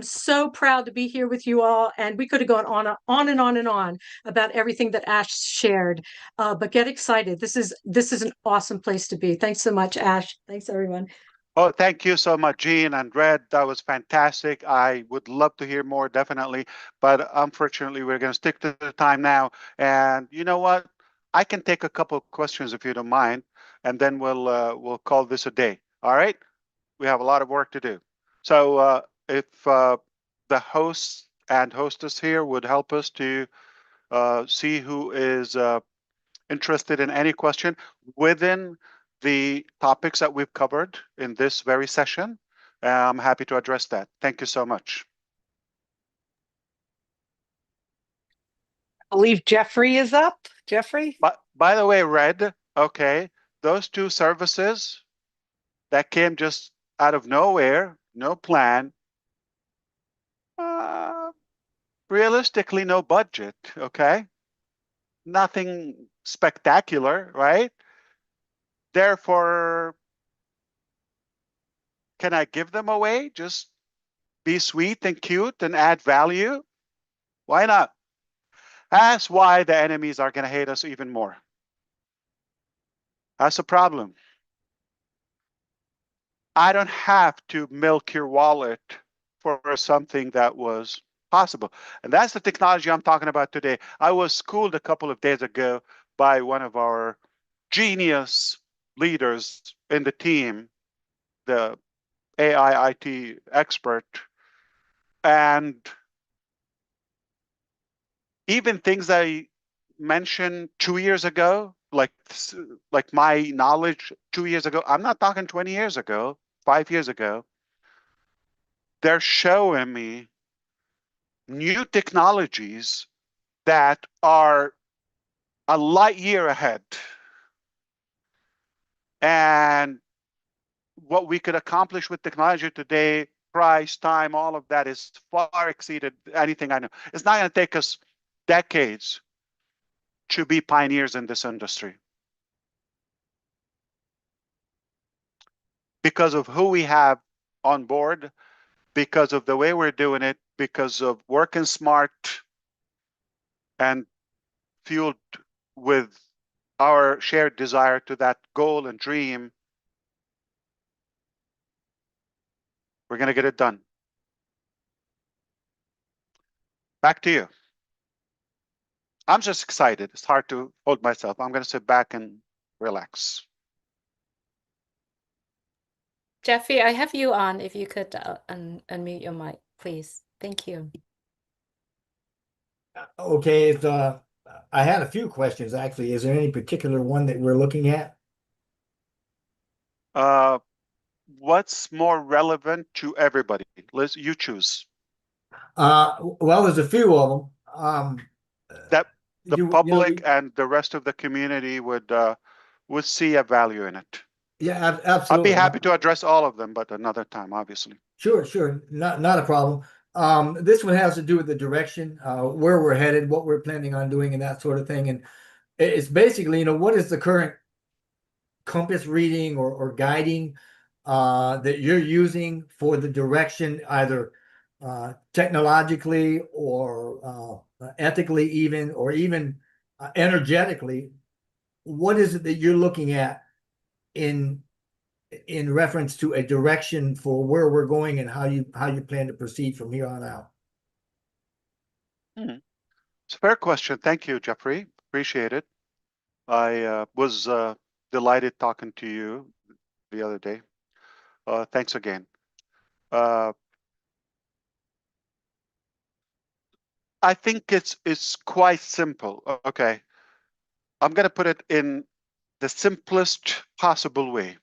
so proud to be here with you all. And we could have gone on and on and on about everything that Ash shared. But get excited. This is an awesome place to be. Thanks so much, Ash. Thanks, everyone. Oh, thank you so much, Jean and Red. That was fantastic. I would love to hear more, definitely. But unfortunately, we're going to stick to the time now. And you know what? I can take a couple of questions if you don't mind, and then we'll call this a day. All right? We have a lot of work to do. So if the hosts and hostess here would help us to see who is interested in any question within the topics that we've covered in this very session, I'm happy to address that. Thank you so much. I believe Jeffrey is up. Jeffrey? But by the way, Red, okay, those two services that came just out of nowhere, no plan, realistically, no budget, okay? Nothing spectacular, right? Therefore, can I give them away? Just be sweet and cute and add value? Why not? That's why the enemies are going to hate us even more. That's a problem. I don't have to milk your wallet for something that was possible. And that's the technology I'm talking about today. I was schooled a couple of days ago by one of our genius leaders in the team, the AI IT expert. And even things I mentioned 2 years ago, like my knowledge 2 years ago, I'm not talking 20 years ago, 5 years ago, they're showing me new technologies that are a light year ahead. And what we could accomplish with technology today, price, time, all of that is far exceeded anything I know. It's not going to take us decades to be pioneers in this industry, because of who we have on board, because of the way we're doing it, because of working smart and fueled with our shared desire to that goal and dream, we're going to get it done. Back to you. I'm just excited. It's hard to hold myself. I'm going to sit back and relax. Jeffrey, I have you on. If you could unmute your mic, please. Thank you. Okay, I had a few questions actually. Is there any particular one that we're looking at? What's more relevant to everybody? Liz, you choose. Well, there's a few of them. That the you know, public and the rest of the community would see a value in it. yeah, I'd absolutely. be happy to address all of them, but another time, obviously. Sure, not a problem. This one has to do with the direction, where we're headed, what we're planning on doing, and that sort of thing. And it's basically, what is the current compass reading or guiding that you're using for the direction, either technologically or ethically, even, or even energetically? What is it that you're looking at in reference to a direction for where we're going and how you plan to proceed from here on out? It's a fair question. Thank you, Jeffrey. Appreciate it. I was delighted talking to you the other day. Thanks again. I think it's quite simple. Okay. I'm going to put it in the simplest possible way.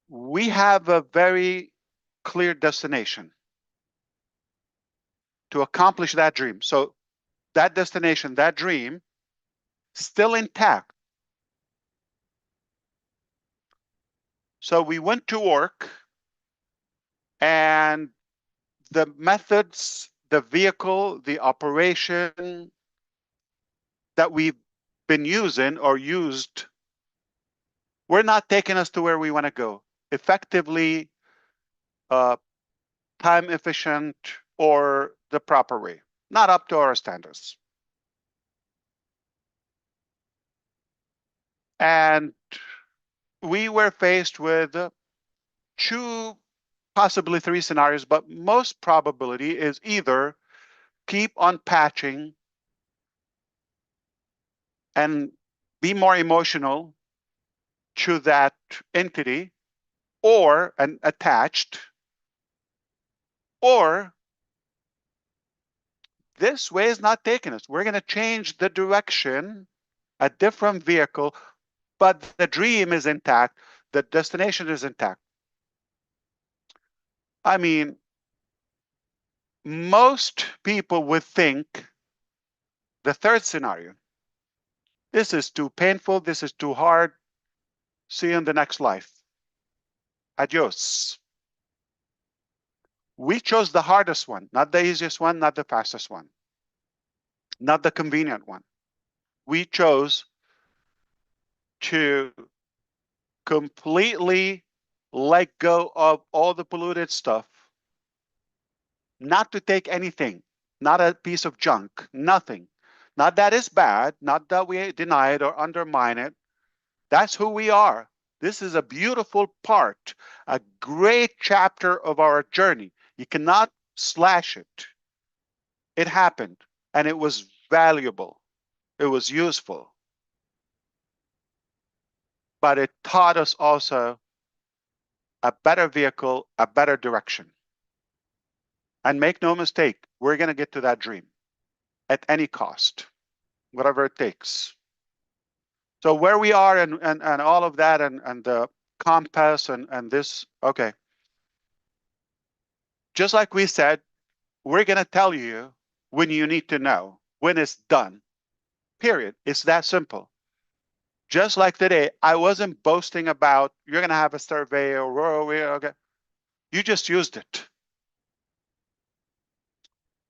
We have a very clear destination to accomplish that dream. So that destination, that dream, still intact. So we went to work, and the methods, the vehicle, the operation that we've been using or used, we're not taking us to where we want to go effectively, time efficient, or the proper way, not up to our standards. And we were faced with two, possibly three scenarios, but most probability is either keep on patching and be more emotional to that entity or and attached, or this way is not taking us. We're going to change the direction, a different vehicle, but the dream is intact, the destination is intact. I mean, most people would think the third scenario, this is too painful, this is too hard, see you in the next life. Adios. We chose the hardest one, not the easiest one, not the fastest one, not the convenient one. We chose to completely let go of all the polluted stuff, not to take anything, not a piece of junk, nothing. Not that it's bad, not that we deny it or undermine it. That's who we are. This is a beautiful part, a great chapter of our journey. You cannot slash it. It happened, and it was valuable. It was useful. But it taught us also a better vehicle, a better direction. And make no mistake, we're going to get to that dream at any cost, whatever it takes. So where we are and all of that and the compass and this, okay. Just like we said, we're going to tell you when you need to know, when it's done, period. It's that simple. Just like today, I wasn't boasting about you're going to have a survey or okay. You just used it.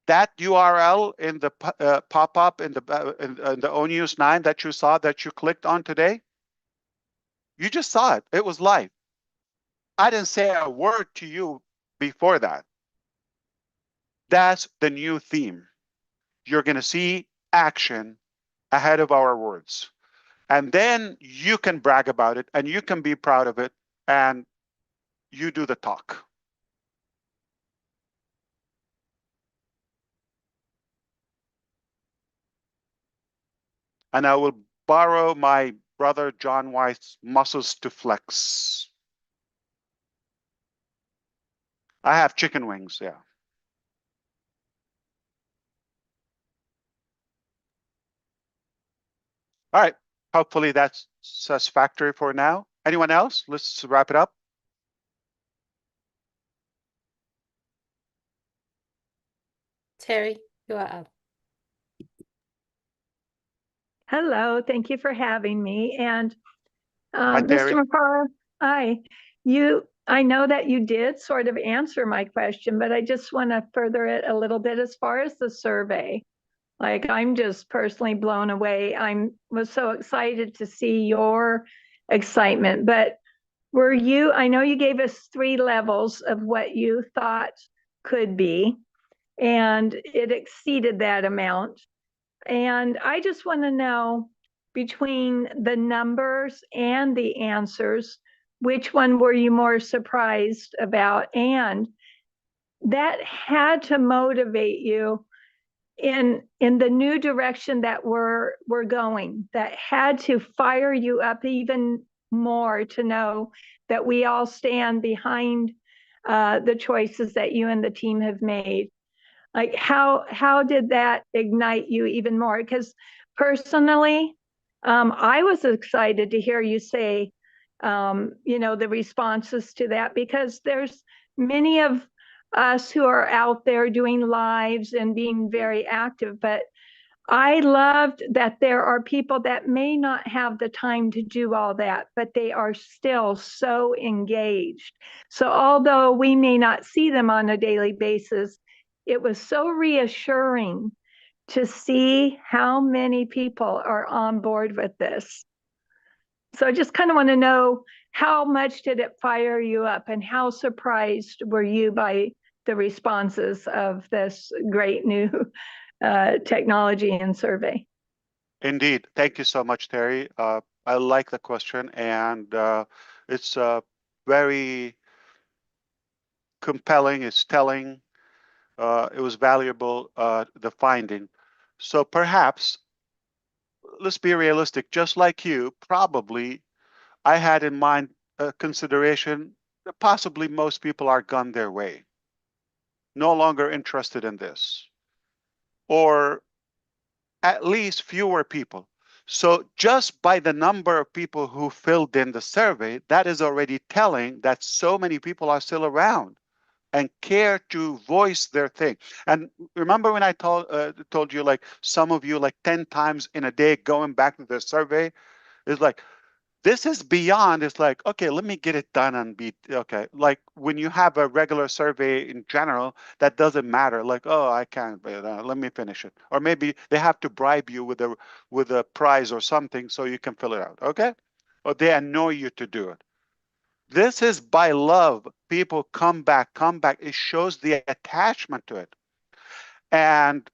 That URL in the pop-up in the ONews 9 that you saw, that you clicked on today, you just saw it. It was live. I didn't say a word to you before that. That's the new theme. You're going to see action ahead of our words. And then you can brag about it and you can be proud of it and you do the talk. And I will borrow my brother John White's muscles to flex. I have chicken wings, yeah. All right. Hopefully that's satisfactory for now. Anyone else? Let's wrap it up. Terry, you are up. Hello, thank you for having me. And Hi, Terry. Mr. Mufareh, hi. I know that you did sort of answer my question, but I just want to further it a little bit as far as the survey. Like, I'm just personally blown away. Was so excited to see your excitement, but I know you gave us 3 levels of what you thought could be, and it exceeded that amount. And I just want to know, between the numbers and the answers, which one were you more surprised about? And that had to motivate you in the new direction that we're going. That had to fire you up even more to know that we all stand behind the choices that you and the team have made. Like, how did that ignite you even more? Because personally, I was excited to hear you say, the responses to that, because there's many of us who are out there doing lives and being very active, but I loved that there are people that may not have the time to do all that, but they are still so engaged. So although we may not see them on a daily basis, it was so reassuring to see how many people are on board with this. So I just kind of want to know, how much did it fire you up, and how surprised were you by the responses of this great new technology and survey? Indeed. Thank you so much, Terry. I like the question, and it's very compelling. It's telling. It was valuable, the finding. So perhaps, let's be realistic. Just like you, probably I had in mind a consideration that possibly most people are gone their way, no longer interested in this, or at least fewer people. So just by the number of people who filled in the survey, that is already telling that so many people are still around and care to voice their thing. And remember when I told you, like, some of you, like 10 times in a day going back to the survey, is like, this is beyond. It's like, okay, let me get it done and be okay. Like when you have a regular survey in general, that doesn't matter. Like, oh, I can't, but let me finish it. Or maybe they have to bribe you with a prize or something so you can fill it out. Okay, or they annoy you to do it. This is by love. People come back, come back. It shows the attachment to it, and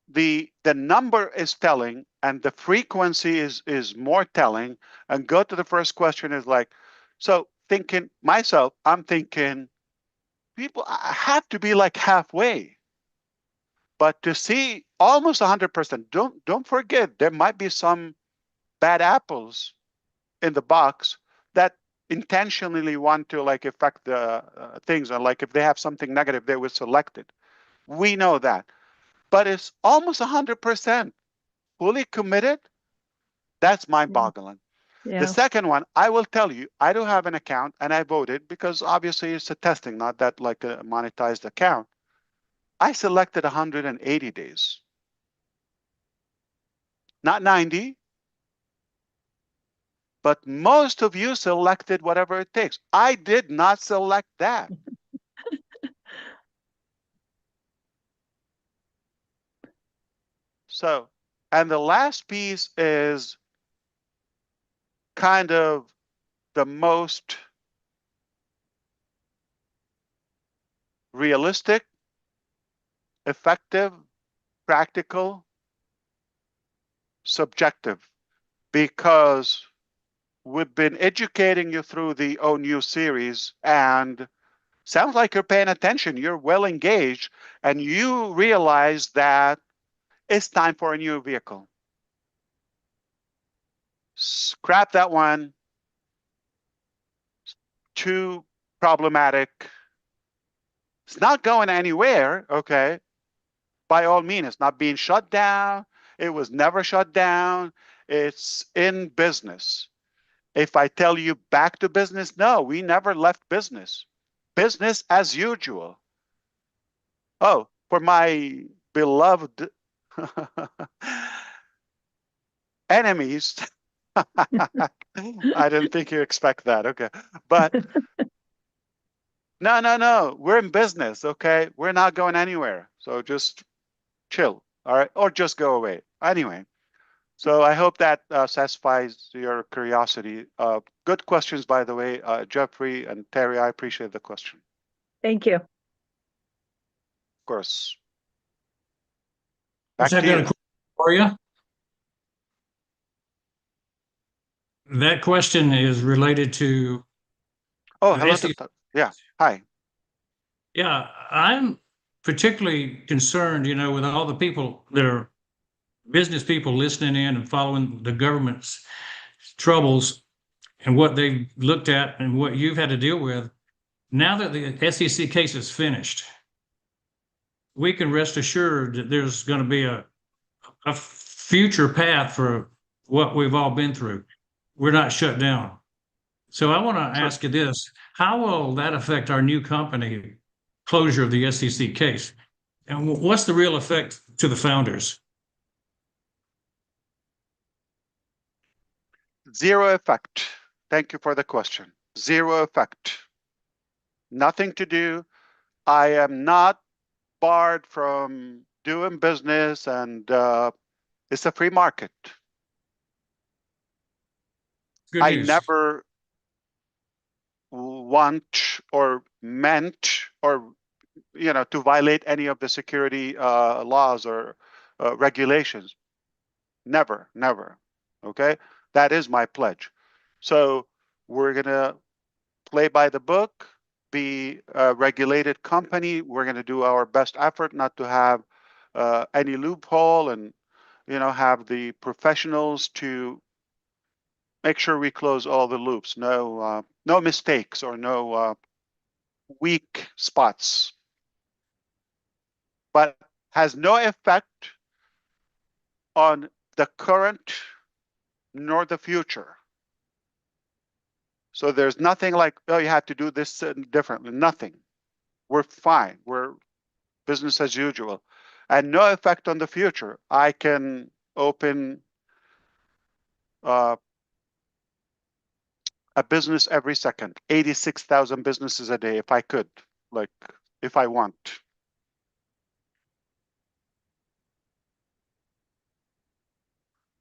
the number is telling, and the frequency is more telling. And go to the first question is like, so thinking myself, I'm thinking people have to be like halfway, but to see almost 100%, don't forget there might be some bad apples in the box that intentionally want to like affect the things, or like if they have something negative they will select it. We know that, but it's almost 100% fully committed. That's mind-boggling. Yeah. The second one, I will tell you, I do have an account and I voted because obviously it's a testing, not that like a monetized account. I selected 180 days, not 90, but most of you selected whatever it takes. I did not select that. So, and the last piece is kind of the most realistic, effective, practical. subjective because we've been educating you through the ONU series, and sounds like you're paying attention. You're well engaged, and you realize that it's time for a new vehicle. Scrap that one. Too problematic. It's not going anywhere, okay? By all means, it's not being shut down. It was never shut down. It's in business. If I tell you back to business, no, we never left business. Business as usual. Oh, for my beloved enemies, I didn't think you expect that. Okay. But no, we're in business. Okay. We're not going anywhere. So just chill. All right. Or just go away. Anyway. So I hope that satisfies your curiosity. Good questions, by the way, Jeffrey and Terry. I appreciate the question. Thank you. Of course. I've Back to got a you. question for you. That question is related to Oh, the hello. SEC. Yeah. Hi. Yeah, I'm particularly concerned, with all the people that are business people listening in and following the government's troubles and what they've looked at and what you've had to deal with. Now that the SEC case is finished, we can rest assured that there's going to be a future path for what we've all been through. We're not shut down. So I want to ask you this: how will that affect our new company closure of the SEC case? And what's the real effect to the founders? Zero effect. Thank you for the question. Zero effect. Nothing to do. I am not barred from doing business, and it's a free market. Good I news. never want or meant or to violate any of the security laws or regulations. Never. Okay, that is my pledge. So we're gonna play by the book, be a regulated company. We're gonna do our best effort not to have any loophole, and have the professionals to make sure we close all the loops. No mistakes or no weak spots. But has no effect on the current nor the future. So there's nothing like, oh, you have to do this differently. Nothing. We're fine. We're business as usual. And no effect on the future. I can open a business every second, 86,000 businesses a day if I could, if I want.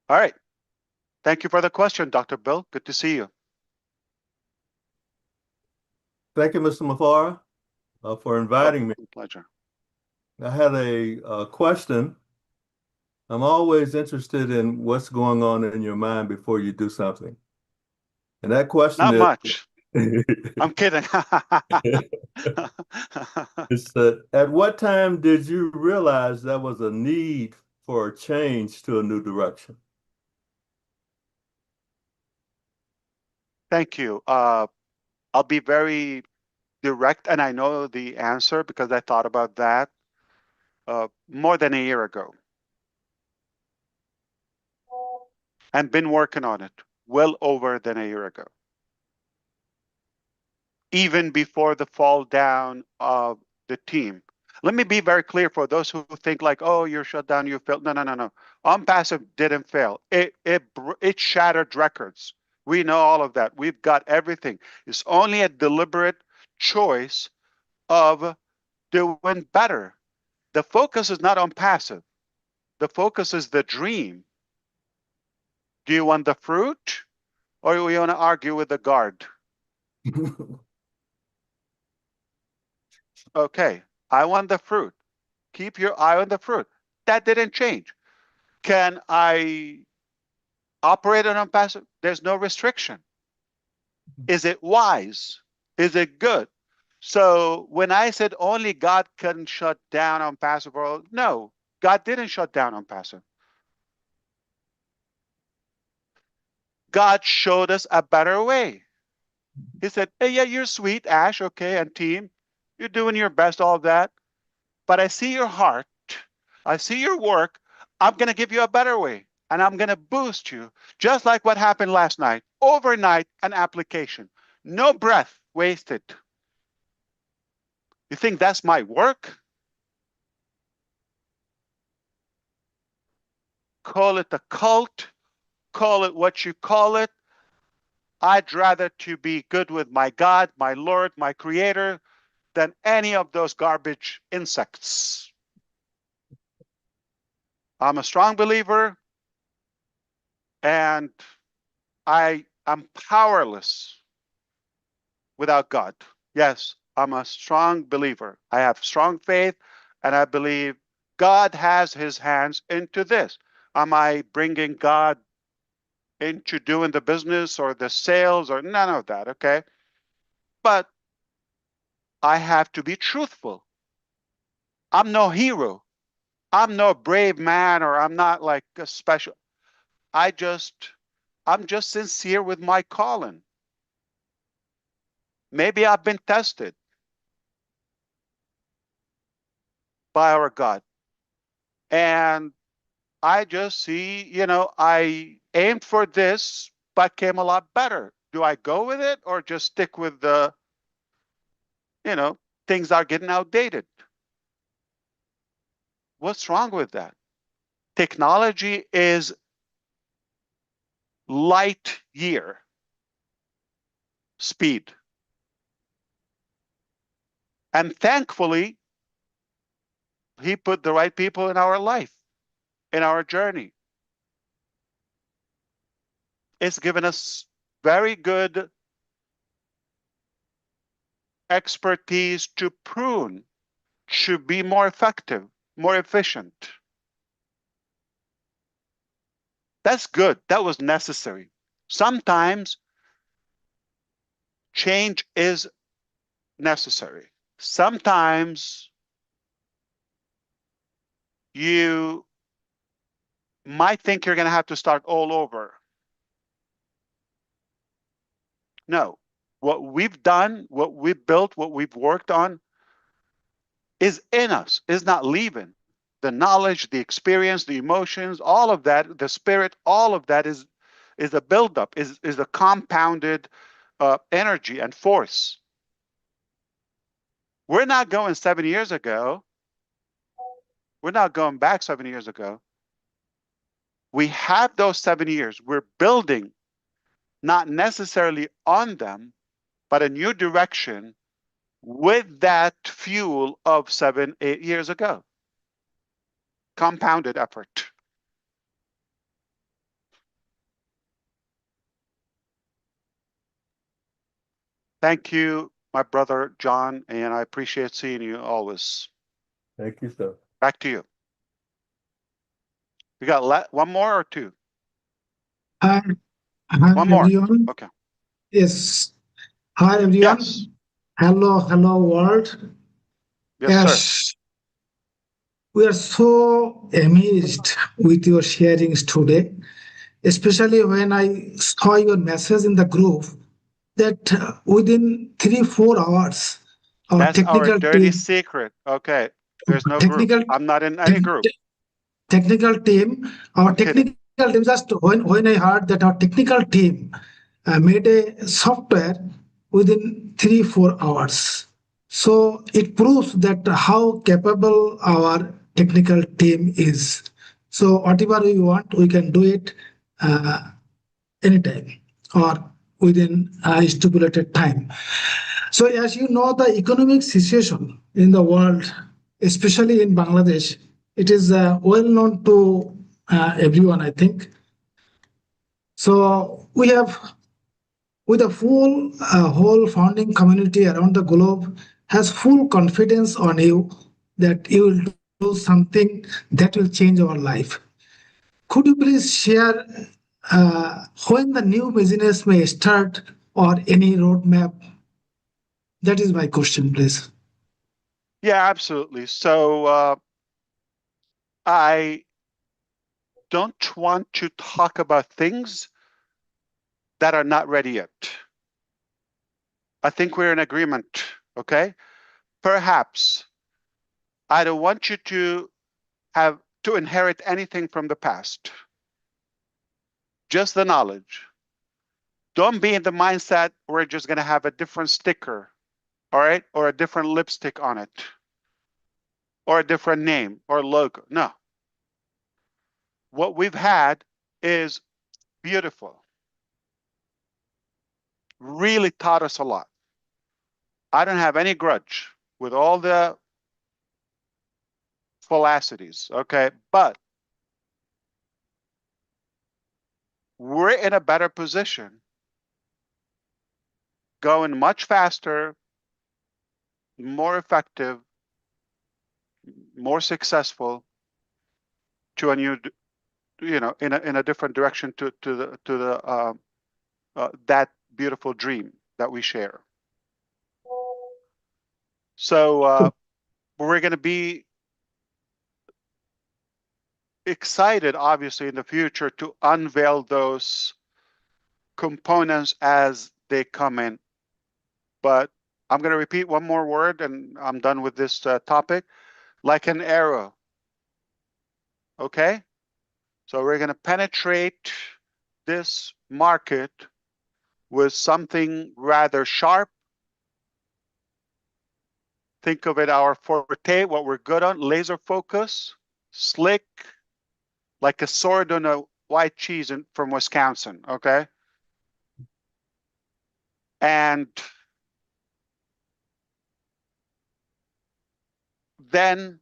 All right. Thank you for the question, Dr. Bill. Good to see you. Thank you, Mr. Mufareh, for inviting me. Pleasure. I had a question. I'm always interested in what's going on in your mind before you do something. And that question Not is... much. I'm kidding. It's at what time did you realize there was a need for a change to a new direction? Thank you. I'll be very direct, and I know the answer because I thought about that more than a year ago and been working on it well over than a year ago. Even before the fall down of the team. Let me be very clear for those who think like, oh, you're shut down, you failed. No. OnPassive didn't fail. It shattered records. We know all of that. We've got everything. It's only a deliberate choice of doing better. The focus is not on passive. The focus is the dream. Do you want the fruit, or do you want to argue with the guard? Okay, I want the fruit. Keep your eye on the fruit. That didn't change. Can I operate on unpassive? There's no restriction. Is it wise? Is it good? So when I said only God can shut down unpassive world, no, God didn't shut down unpassive. God showed us a better way. He said, hey, yeah, you're sweet, Ash, okay, and team. You're doing your best, all of that. But I see your heart. I see your work. I'm going to give you a better way. And I'm going to boost you. Just like what happened last night. Overnight, an application. No breath wasted. You think that's my work? Call it a cult. Call it what you call it. I'd rather to be good with my God, my Lord, my Creator, than any of those garbage insects. I'm a strong believer, and I am powerless without God. Yes, I'm a strong believer. I have strong faith, and I believe God has his hands into this. Am I bringing God into doing the business or the sales or none of that, okay? But I have to be truthful. I'm no hero. I'm no brave man, or I'm not like a special. I'm just sincere with my calling. Maybe I've been tested by our God. And I just see, I aimed for this, but came a lot better. Do I go with it or just stick with the, things are getting outdated? What's wrong with that? Technology is light year speed. And thankfully, he put the right people in our life, in our journey. It's given us very good expertise to prune, to be more effective, more efficient. That's good. That was necessary. Sometimes change is necessary. Sometimes you might think you're going to have to start all over. No. What we've done, what we've built, what we've worked on is in us, is not leaving. The knowledge, the experience, the emotions, all of that, the spirit, all of that is a buildup, is a compounded energy and force. We're not going 7 years ago. We're not going back 7 years ago. We have those 7 years. We're building, not necessarily on them, but a new direction with that fuel of 7, 8 years ago. Compounded effort. Thank you, my brother John, and I appreciate seeing you always. Thank you, sir. Back to you. We got one more or two? Hi, One more. everyone. Okay. Yes. Hi, everyone. Yes. Hello, world. Yes, sir. We are so amazed with your sharings today, especially when I saw your message in the group that within 3-4 hours, our That's our technical dirty team, secret. Okay. There's no group. technical I'm not in any group. technical team, our I'm kidding. technical team, just when I heard that our technical team made a software within 3-4 hours. So it proves that how capable our technical team is. So whatever we want, we can do it anytime or within a stipulated time. So as you know, the economic situation in the world, especially in Bangladesh, it is well known to everyone, I think. So we have, with the whole founding community around the globe has full confidence on you that you will do something that will change our life. Could you please share when the new business may start or any roadmap? That is my question, please. Yeah, absolutely. So I don't want to talk about things that are not ready yet. I think we're in agreement, okay? Perhaps I don't want you to have to inherit anything from the past, just the knowledge. Don't be in the mindset we're just going to have a different sticker, all right, or a different lipstick on it, or a different name or logo. No. What we've had is beautiful, really taught us a lot. I don't have any grudge with all the falsities, okay? But we're in a better position, going much faster, more effective, more successful to a new, in a different direction to the that beautiful dream that we share. So we're going to be excited, obviously, in the future to unveil those components as they come in. But I'm going to repeat one more word and I'm done with this topic. Like an arrow. Okay? So we're going to penetrate this market with something rather sharp. Think of it our forte, what we're good on, laser focus, slick, like a sword on a white cheese from Wisconsin, okay? And then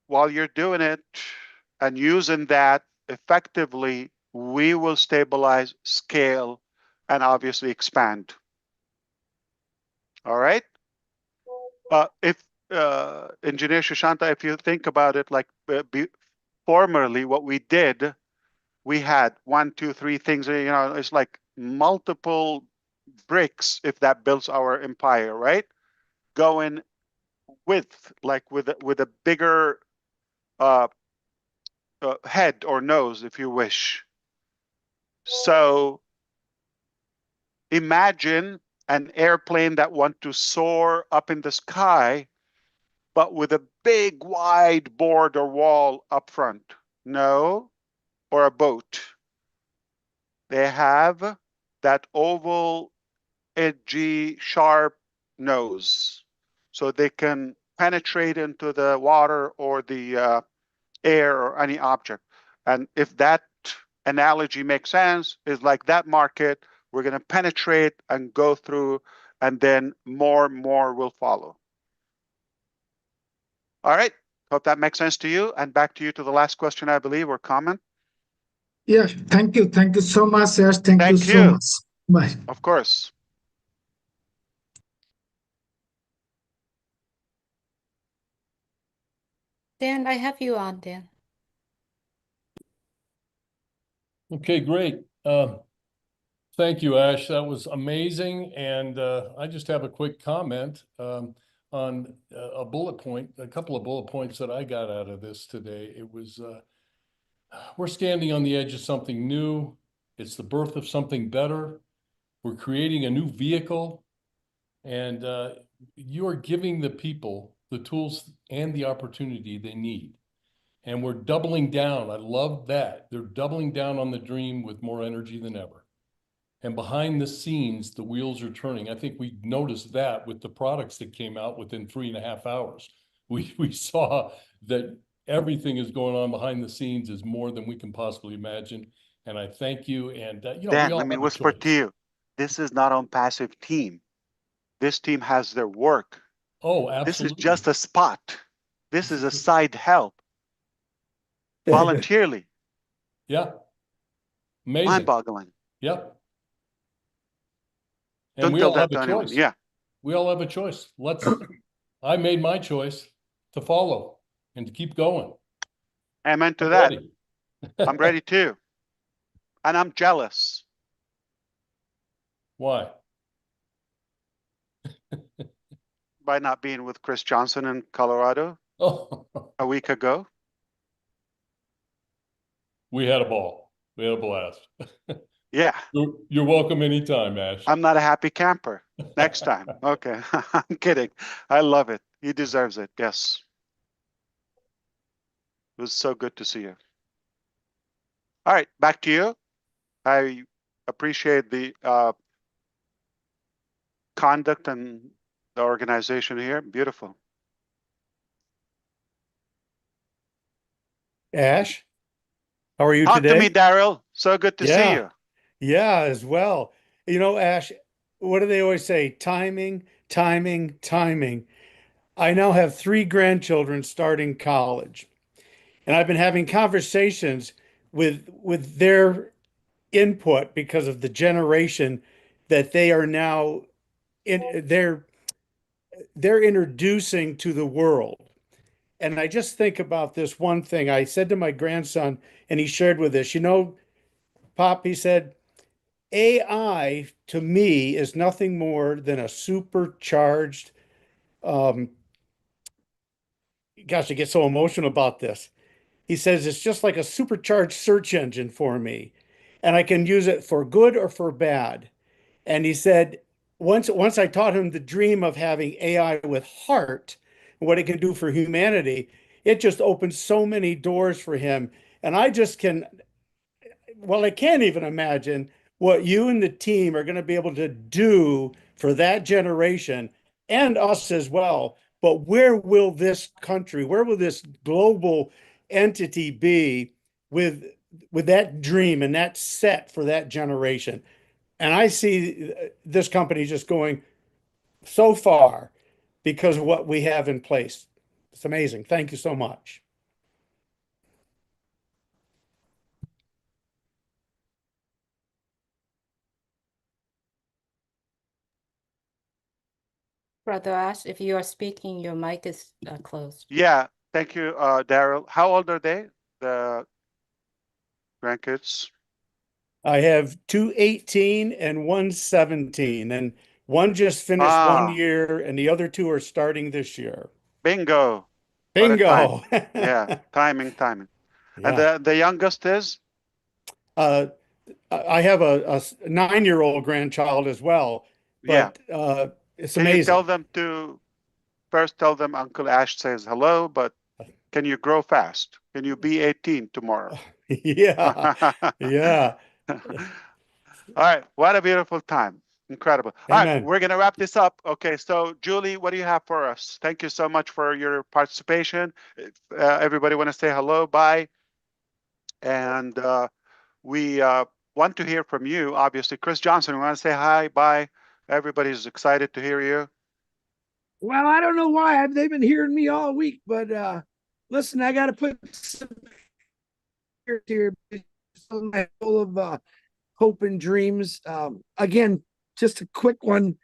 while you're doing it and using that effectively, we will stabilize, scale, and obviously expand. All right? If Engineer Shashanta, if you think about it, like formerly what we did, we had 1, 2, 3 things, it's like multiple bricks if that builds our empire, right? Going with a bigger head or nose, if you wish. So imagine an airplane that wants to soar up in the sky, but with a big wide board or wall up front. No, or a boat. They have that oval, edgy, sharp nose, so they can penetrate into the water or the air or any object. And if that analogy makes sense, is like that market, we're going to penetrate and go through, and then more will follow. All right. Hope that makes sense to you. And back to you to the last question, I believe, or comment. Yeah, thank you. Thank you so much, Yash. Thank you so much. Bye. Of course. Dan, I have you on, Dan. Okay, great. Thank you, Ash. That was amazing. And I just have a quick comment on a bullet point, a couple of bullet points that I got out of this today. It was, we're standing on the edge of something new. It's the birth of something better. We're creating a new vehicle. And you are giving the people the tools and the opportunity they need. And we're doubling down. I love that. They're doubling down on the dream with more energy than ever. And behind the scenes, the wheels are turning. I think we noticed that with the products that came out within 3.5 hours. We saw that everything is going on behind the scenes is more than we can possibly imagine. And I thank you. And Dan, let me whisper to you. This is not on passive team. This team has their work. Oh, absolutely. This is just a spot. This is a side help. Voluntarily. Yeah. Amazing. Mind-boggling. Yep. And Don't we tell all that have to a anyone. choice. Yeah. We all have a choice. I made my choice to follow and to keep going. Amen to I'm that. ready. I'm ready too. and I'm jealous. Why? By not being with Chris Johnson in Colorado Oh, a week ago. we had a ball. We had a blast. Yeah, You're welcome anytime, Ash. I'm not a happy camper. Next time. Okay, I'm kidding. I love it. He deserves it. Yes. It was so good to see you. All right, back to you. I appreciate the conduct and the organization here. Beautiful. Ash, how are you Talk to me, today? Daryl. So good to see Yeah, you. yeah, as well. You know, Ash, what do they always say? Timing, timing, timing. I now have three grandchildren starting college, and I've been having conversations with their input because of the generation that they are now in they're introducing to the world. And I just think about this one thing. I said to my grandson, and he shared with us, you know, Pop, he said, AI to me is nothing more than a supercharged, um, gosh, I get so emotional about this. He says it's just like a supercharged search engine for me, and I can use it for good or for bad. And he said, once I taught him the dream of having AI with heart, and what it can do for humanity, it just opened so many doors for him. And I just can, well, I can't even imagine what you and the team are going to be able to do for that generation and us as well. But where will this country, where will this global entity be with that dream and that set for that generation? And I see this company just going so far because of what we have in place. It's amazing. Thank you so much. Brother Ash, if you are speaking, your mic is closed. Yeah, thank you, Daryl. How old are they, the grandkids? I have two 18 and one 17, and one just finished 1 Ah, year, and the other two are starting this year. bingo. What a time. Bingo. Yeah, timing. And Yeah. the youngest is? Uh, I have a 9-year-old grandchild as well, Yeah. but it's Can you tell amazing. them to first tell them Uncle Ash says hello, but can you grow fast? Can you be 18 tomorrow? Yeah. Yeah. All right, what a beautiful time. Incredible. All right, Amen. we're going to wrap this up. Okay, so Julie, what do you have for us? Thank you so much for your participation. Everybody want to say hello, bye. And we want to hear from you, obviously. Chris Johnson, we want to say hi, bye. Everybody's excited to hear you. Well, I don't know why they've been hearing me all week, but listen, I got to put some here full of hope and dreams. Again, just a quick one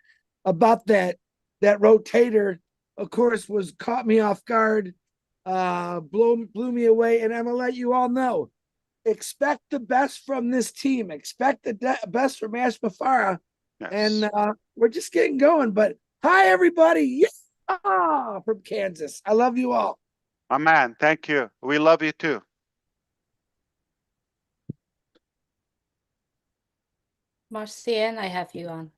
about that rotator. Of course, was caught me off guard, blew me away, and I'm gonna let you all know. Expect the best from this team. Expect the best from Ash Mufareh, Yes. and we're just getting going. But hi, everybody! Yeah, from Kansas. I love you all. Man, thank you. We love you too. Marcienne, I have you on.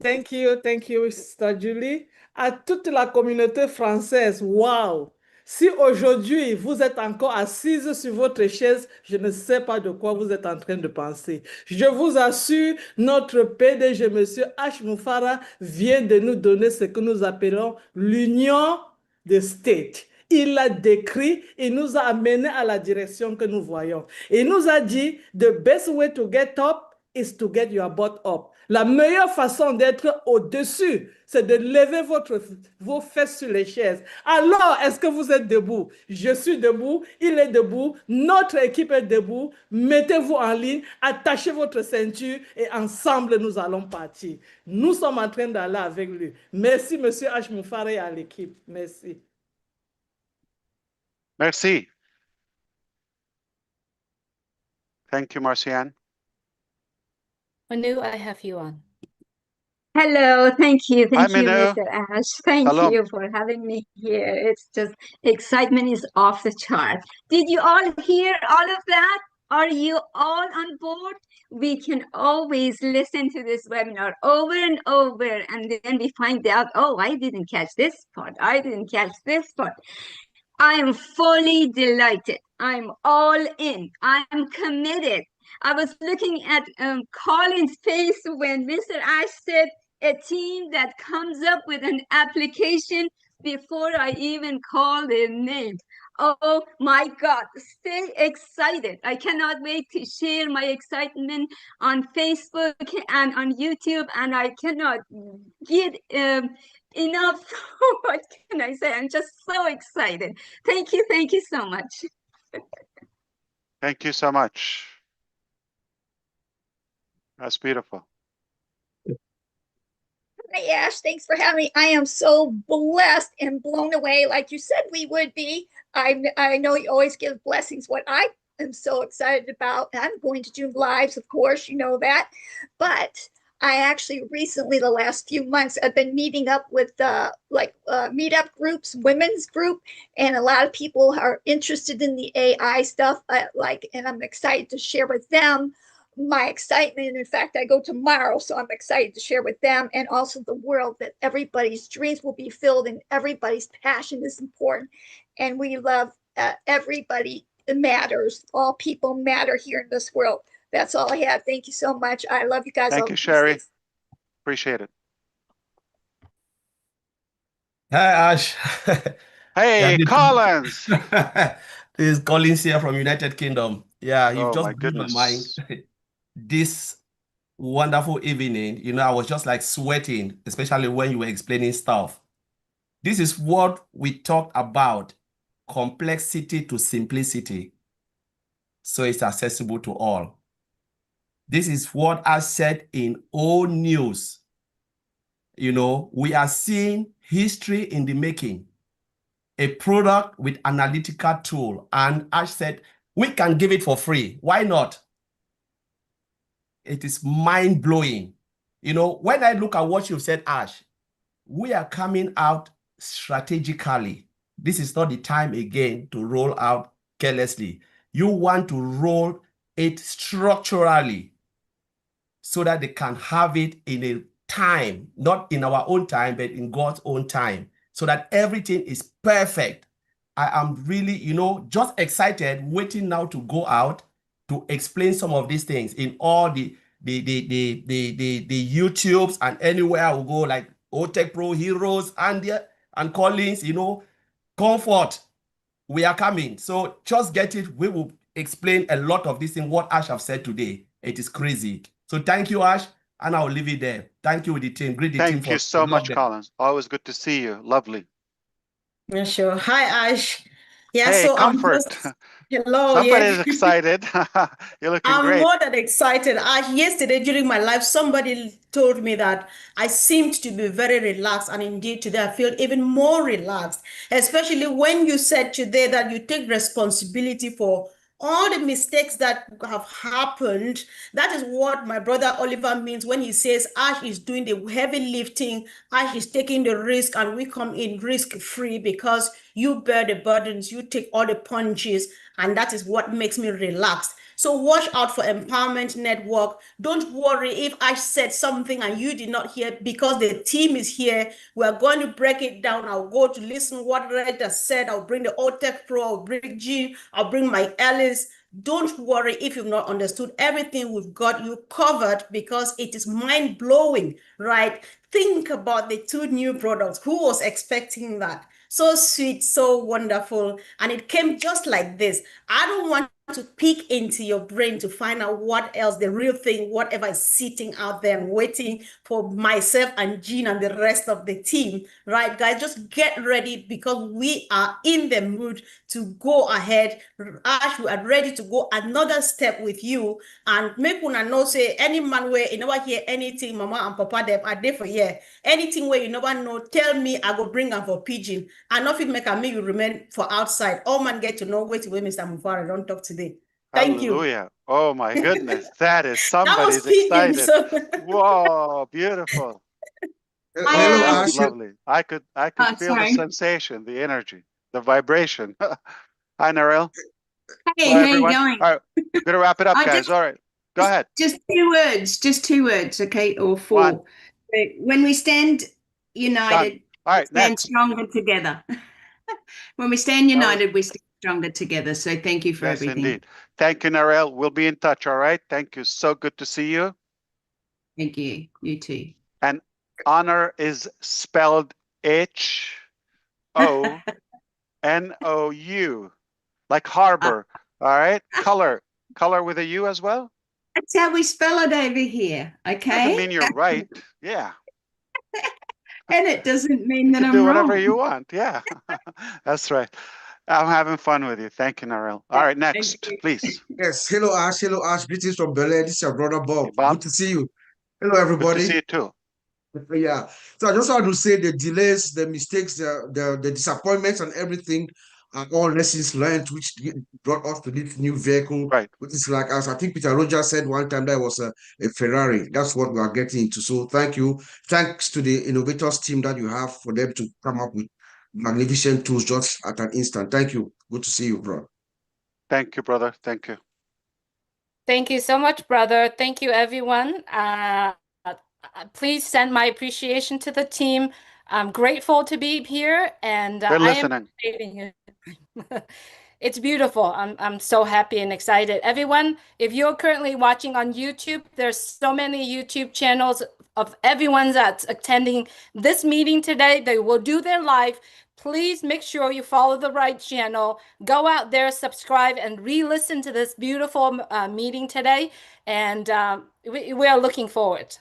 Thank you, Sister Julie. À toute la communauté française, wow! Si aujourd'hui vous êtes encore assise sur votre chaise, je ne sais pas de quoi vous êtes en train de penser. Je vous assure, notre PDG, Monsieur H. Mufareh, vient de nous donner ce que nous appelons l'union des States. Il l'a décrit et nous a amené à la direction que nous voyons. Et il nous a dit, the best way to get up is to get your butt up. La meilleure façon d'être au-dessus, c'est de lever vos fesses sur les chaises. Alors, est-ce que vous êtes debout? Je suis debout, il est debout, notre équipe est debout. Mettez-vous en ligne, attachez votre ceinture et ensemble, nous allons partir. Nous sommes en train d'aller avec lui. Merci, Monsieur H. Mufareh et à l'équipe. Merci. Merci. Thank you, Marcianne. Manu, I have you on. Hello, thank you, Hi, Mr. Minu. Ash. Thank Shalom. you for having me here. It's just excitement is off the chart. Did you all hear all of that? Are you all on board? We can always listen to this webinar over and over, and then we find out, oh, I didn't catch this part. I didn't catch this part. I am fully delighted. I'm all in. I'm committed. I was looking at Colin's face when Mr. Ash said a team that comes up with an application before I even call their name. Oh my God, stay excited. I cannot wait to share my excitement on Facebook and on YouTube, and I cannot get enough. What can I say? I'm just so excited. Thank you so much. Thank you so much. That's beautiful. Hi, Ash. Thanks for having me. I am so blessed and blown away, like you said we would be. I know you always give blessings. What I am so excited about, I'm going to do lives, of course, you know that. But I actually recently, the last few months, I've been meeting up with meetup groups, women's group, and a lot of people are interested in the AI stuff. And I'm excited to share with them my excitement. In fact, I go tomorrow, so I'm excited to share with them and also the world that everybody's dreams will be filled and everybody's passion is important. And we love everybody matters. All people matter here in this world. That's all I have. Thank you so much. I love you guys. Thank you, Sherry. Appreciate it. Hi, Ash. Hey, Collins. This is Collins here from United Kingdom. Yeah, you've Oh, just my blew my mind. goodness. This wonderful evening, I was just like sweating, especially when you were explaining stuff. This is what we talked about, complexity to simplicity, so it's accessible to all. This is what I said in all news. We are seeing history in the making, a product with analytical tool. And Ash said, we can give it for free. Why not? It is mind-blowing. When I look at what you've said, Ash, we are coming out strategically. This is not the time again to roll out carelessly. You want to roll it structurally so that they can have it in a time, not in our own time, but in God's own time, so that everything is perfect. I am really, just excited, waiting now to go out to explain some of these things in all the YouTubes and anywhere I will go, like OTech Pro Heroes and Collins, comfort. We are coming. So just get it. We will explain a lot of this in what Ash have said today. It is crazy. So thank you, Ash, and I'll leave it there. Thank you with the team. Greet the team. Thank you so much, Collins. Always good to see you. Lovely. Yeah, sure. Hi, Ash. Yeah, Hey, so Comfort. hello. Somebody Yeah. is excited. You're looking I'm great. more than excited. Yesterday during my life, somebody told me that I seemed to be very relaxed, and indeed today I feel even more relaxed, especially when you said today that you take responsibility for all the mistakes that have happened. That is what my brother Oliver means when he says Ash is doing the heavy lifting, Ash is taking the risk, and we come in risk-free because you bear the burdens, you take all the punches, and that is what makes me relaxed. So watch out for Empowerment Network. Don't worry if I said something and you did not hear, because the team is here. We're going to break it down. I'll go to listen what Red has said. I'll bring the OTech Pro, I'll bring Jean, I'll bring Mike Ellis. Don't worry if you've not understood everything. We've got you covered because it is mind-blowing, right? Think about the 2 new products. Who was expecting that? So sweet, so wonderful. And it came just like this. I don't want to peek into your brain to find out what else, the real thing, whatever is sitting out there and waiting for myself and Jean and the rest of the team, right, guys? Just get ready because we are in the mood to go ahead. Ash, we are ready to go another step with you and make una know say any man where you never hear anything, mama and papa them are there for here. Anything where you never know, tell me, I go bring them for pigeon. And nothing make a me you remain for outside. All man get to know wait till Mr. Mufareh don't talk today. Thank you. Hallelujah. Oh my goodness. That is That was somebody's speaking. excited. So Whoa, beautiful. I Oh, am. that was lovely. I could feel the Sorry. sensation, the energy, the vibration. Hi, Narelle. Hey, Bye, how you everyone. going? All right, we're gonna wrap it up, I guys. All right, go ahead. just two words, okay, or One, four. When we stand done. united, All we right, stand next. stronger together. When we stand That was united, we stand stronger together. So thank you for yes, everything. indeed. Thank you, Narelle. We'll be in touch. All right. Thank you. So good to see you. Thank you. You too. And honor is spelled HONOU, like harbor. All right. Color with a U as well. That's how we spell it over here, Doesn't okay? mean you're right. Yeah. And it doesn't mean You that can I'm do whatever wrong. you want. Yeah. That's right. I'm having fun with you. Thank you, Narelle. All right, Thank next, you. please. Yes, hello Ash, hello Ash. Greetings from Berlin. This is your brother Bob. Hey, Bob. Good to see you. Hello Good to see everybody. you too. Yeah. So I just want to say the delays, the mistakes, the disappointments and everything are all lessons learned, which brought us to this new vehicle. Right. Which is like, as I think Peter Rogers said one time, that was a Ferrari. That's what we are getting into. So thank you. Thanks to the innovators team that you have for them to come up with magnificent tools just at an instant. Thank you. Good to see you, bro. Thank you, brother. Thank you. Thank you so much, brother. Thank you, everyone. Please send my appreciation to the team. I'm grateful to be here, and They're I am listening. appreciating it. It's beautiful. I'm so happy and excited. Everyone, if you're currently watching on YouTube, there's so many YouTube channels of everyone that's attending this meeting today. They will do their live. Please make sure you follow the right channel. Go out there, subscribe, and re-listen to this beautiful meeting today. And we are looking forward.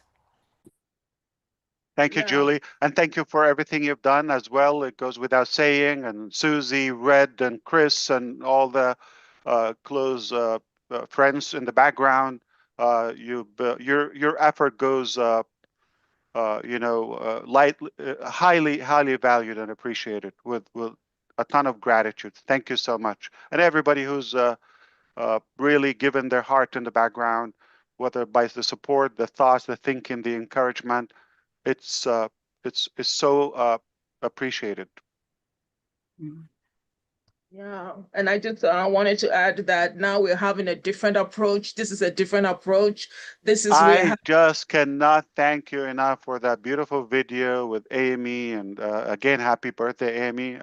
Thank you, Julie. And thank you for everything you've done as well. It goes without saying. And Susie, Red, and Chris, and all the close friends in the background. Your effort goes, highly valued and appreciated with a ton of gratitude. Thank you so much. And everybody who's really given their heart in the background, whether by the support, the thoughts, the thinking, the encouragement. It's so appreciated. Yeah, and I just wanted to add that now we're having a different approach. This is a different approach. This is I just cannot thank you enough for that beautiful video with Amy, and again, happy birthday, Amy.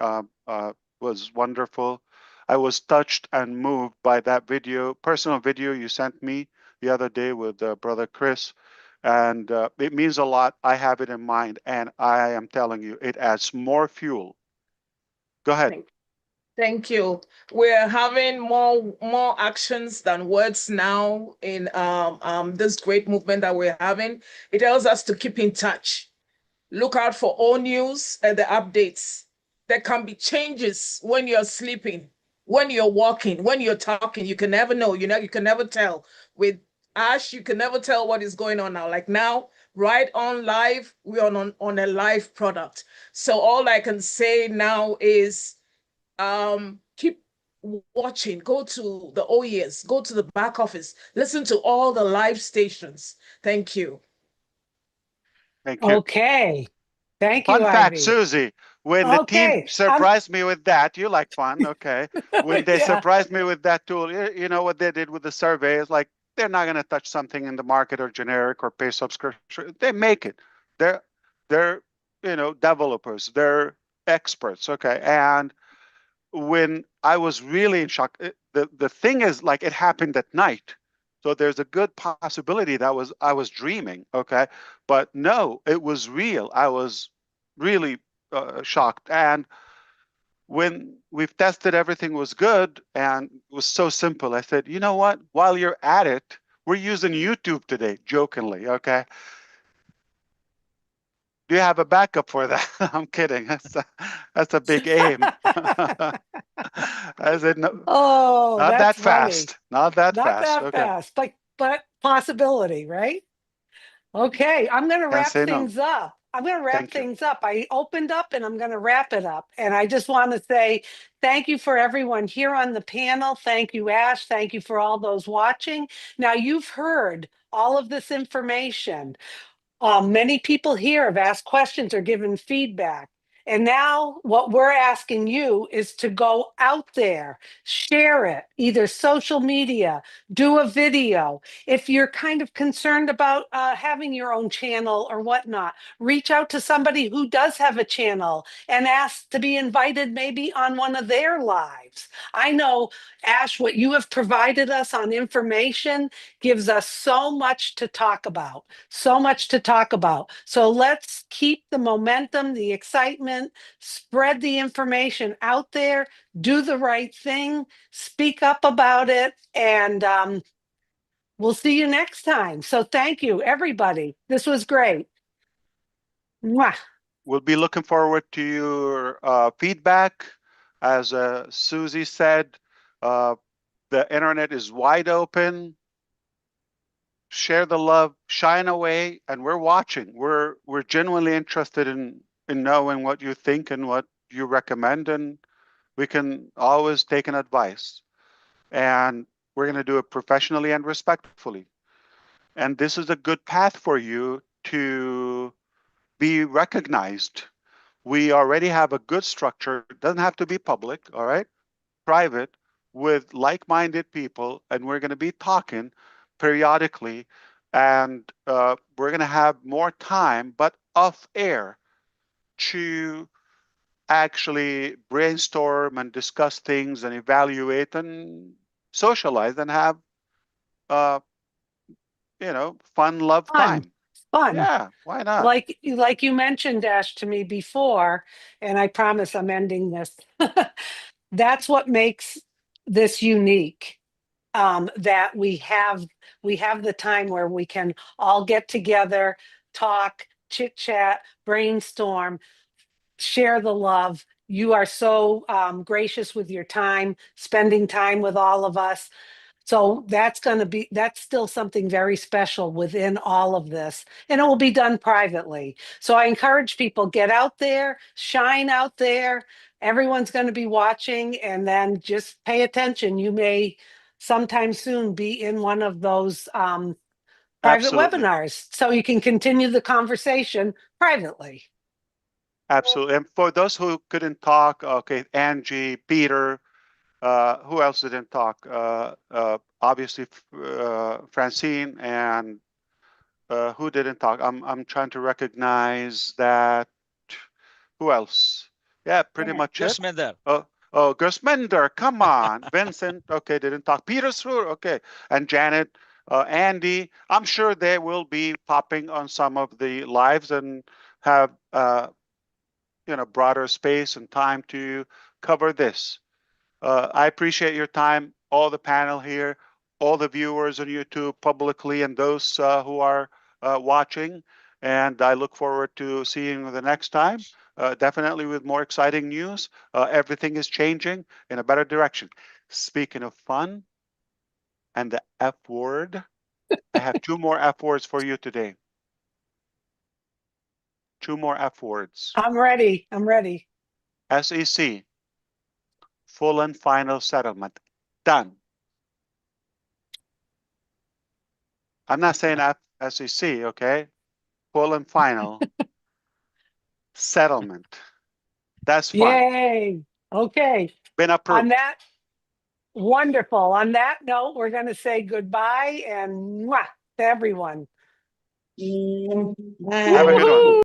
Was wonderful. I was touched and moved by that personal video you sent me the other day with brother Chris. And it means a lot. I have it in mind, and I am telling you, it adds more fuel. Go ahead. Thank you. We're having more actions than words now in this great movement that we're having. It tells us to keep in touch. Look out for all news and the updates. There can be changes when you're sleeping, when you're walking, when you're talking. You can never know. You can never tell. With Ash, you can never tell what is going on now. Like now, right on live, we're on a live product. So all I can say now is keep watching, go to the OES, go to the back office, listen to all the live stations. Thank you. Thank you. Okay. Thank you, Fun fact, Ivy. Susie, when the team Okay. surprised me with that, you like fun, okay? When they Yeah. surprised me with that tool, you know what they did with the survey is like, they're not going to touch something in the market or generic or pay subscription. They make it. They're developers. They're experts, okay? And when I was really in shock, the thing is, like, it happened at night. So there's a good possibility that I was dreaming, okay? But no, it was real. I was really shocked. And when we've tested, everything was good and it was so simple. I said, you know what? While you're at it, we're using YouTube today, jokingly, okay? Do you have a backup for that? I'm kidding. That's a big aim. I said, no, Oh, not that that's funny. fast. Not that Not fast. that Okay. fast, but possibility, right? Okay, I'm going to Can't wrap say no. things up. I'm going to wrap Thank you. things up. I opened up and I'm going to wrap it up. And I just want to say thank you for everyone here on the panel. Thank you, Ash. Thank you for all those watching. Now, you've heard all of this information. Many people here have asked questions or given feedback. And now what we're asking you is to go out there, share it, either social media, do a video. If you're kind of concerned about having your own channel or whatnot, reach out to somebody who does have a channel and ask to be invited maybe on one of their lives. I know, Ash, what you have provided us on information gives us so much to talk about, so much to talk about. So let's keep the momentum, the excitement, spread the information out there, do the right thing, speak up about it, and we'll see you next time. So thank you, everybody. This was great. Mwah. We'll be looking forward to your feedback. As Susie said, the internet is wide open. Share the love, shine away, and we're watching. We're genuinely interested in knowing what you think and what you recommend, and we can always take an advice. And we're going to do it professionally and respectfully. And this is a good path for you to be recognized. We already have a good structure. It doesn't have to be public, all right? Private, with like-minded people, and we're going to be talking periodically, and we're going to have more time, but off air, to actually brainstorm and discuss things and evaluate and socialize and have fun love time. Fun. Yeah, why not? Like you mentioned, Ash, to me before, and I promise I'm ending this. That's what makes this unique. That we have the time where we can all get together, talk, chit chat, brainstorm, share the love. You are so gracious with your time, spending time with all of us. So that's still something very special within all of this. And it will be done privately. So I encourage people, get out there, shine out there. Everyone's going to be watching, and then just pay attention. You may sometime soon be in one of those private Absolutely. webinars, so you can continue the conversation privately. Absolutely. And for those who couldn't talk, okay, Angie, Peter, who else didn't talk? Obviously, Francine, and who didn't talk? I'm trying to recognize that. Who else? Yeah, pretty much it. Gersmender. Oh, Gersmender, come on. Vincent, okay, didn't talk. Peter Sroor, okay, and Janet, Andy. I'm sure they will be popping on some of the lives and have broader space and time to cover this. I appreciate your time, all the panel here, all the viewers on YouTube publicly, and those who are watching. And I look forward to seeing you the next time, definitely with more exciting news. Everything is changing in a better direction. Speaking of fun and the F word, I have 2 more F words for you today. 2 more F words. I'm ready. SEC. Full and final settlement. Done. I'm not saying SEC, okay? Full and final settlement. That's fun. Yay. Okay. Been approved. On that, wonderful. On that note, we're going to say goodbye and mwah to everyone. Have a good one.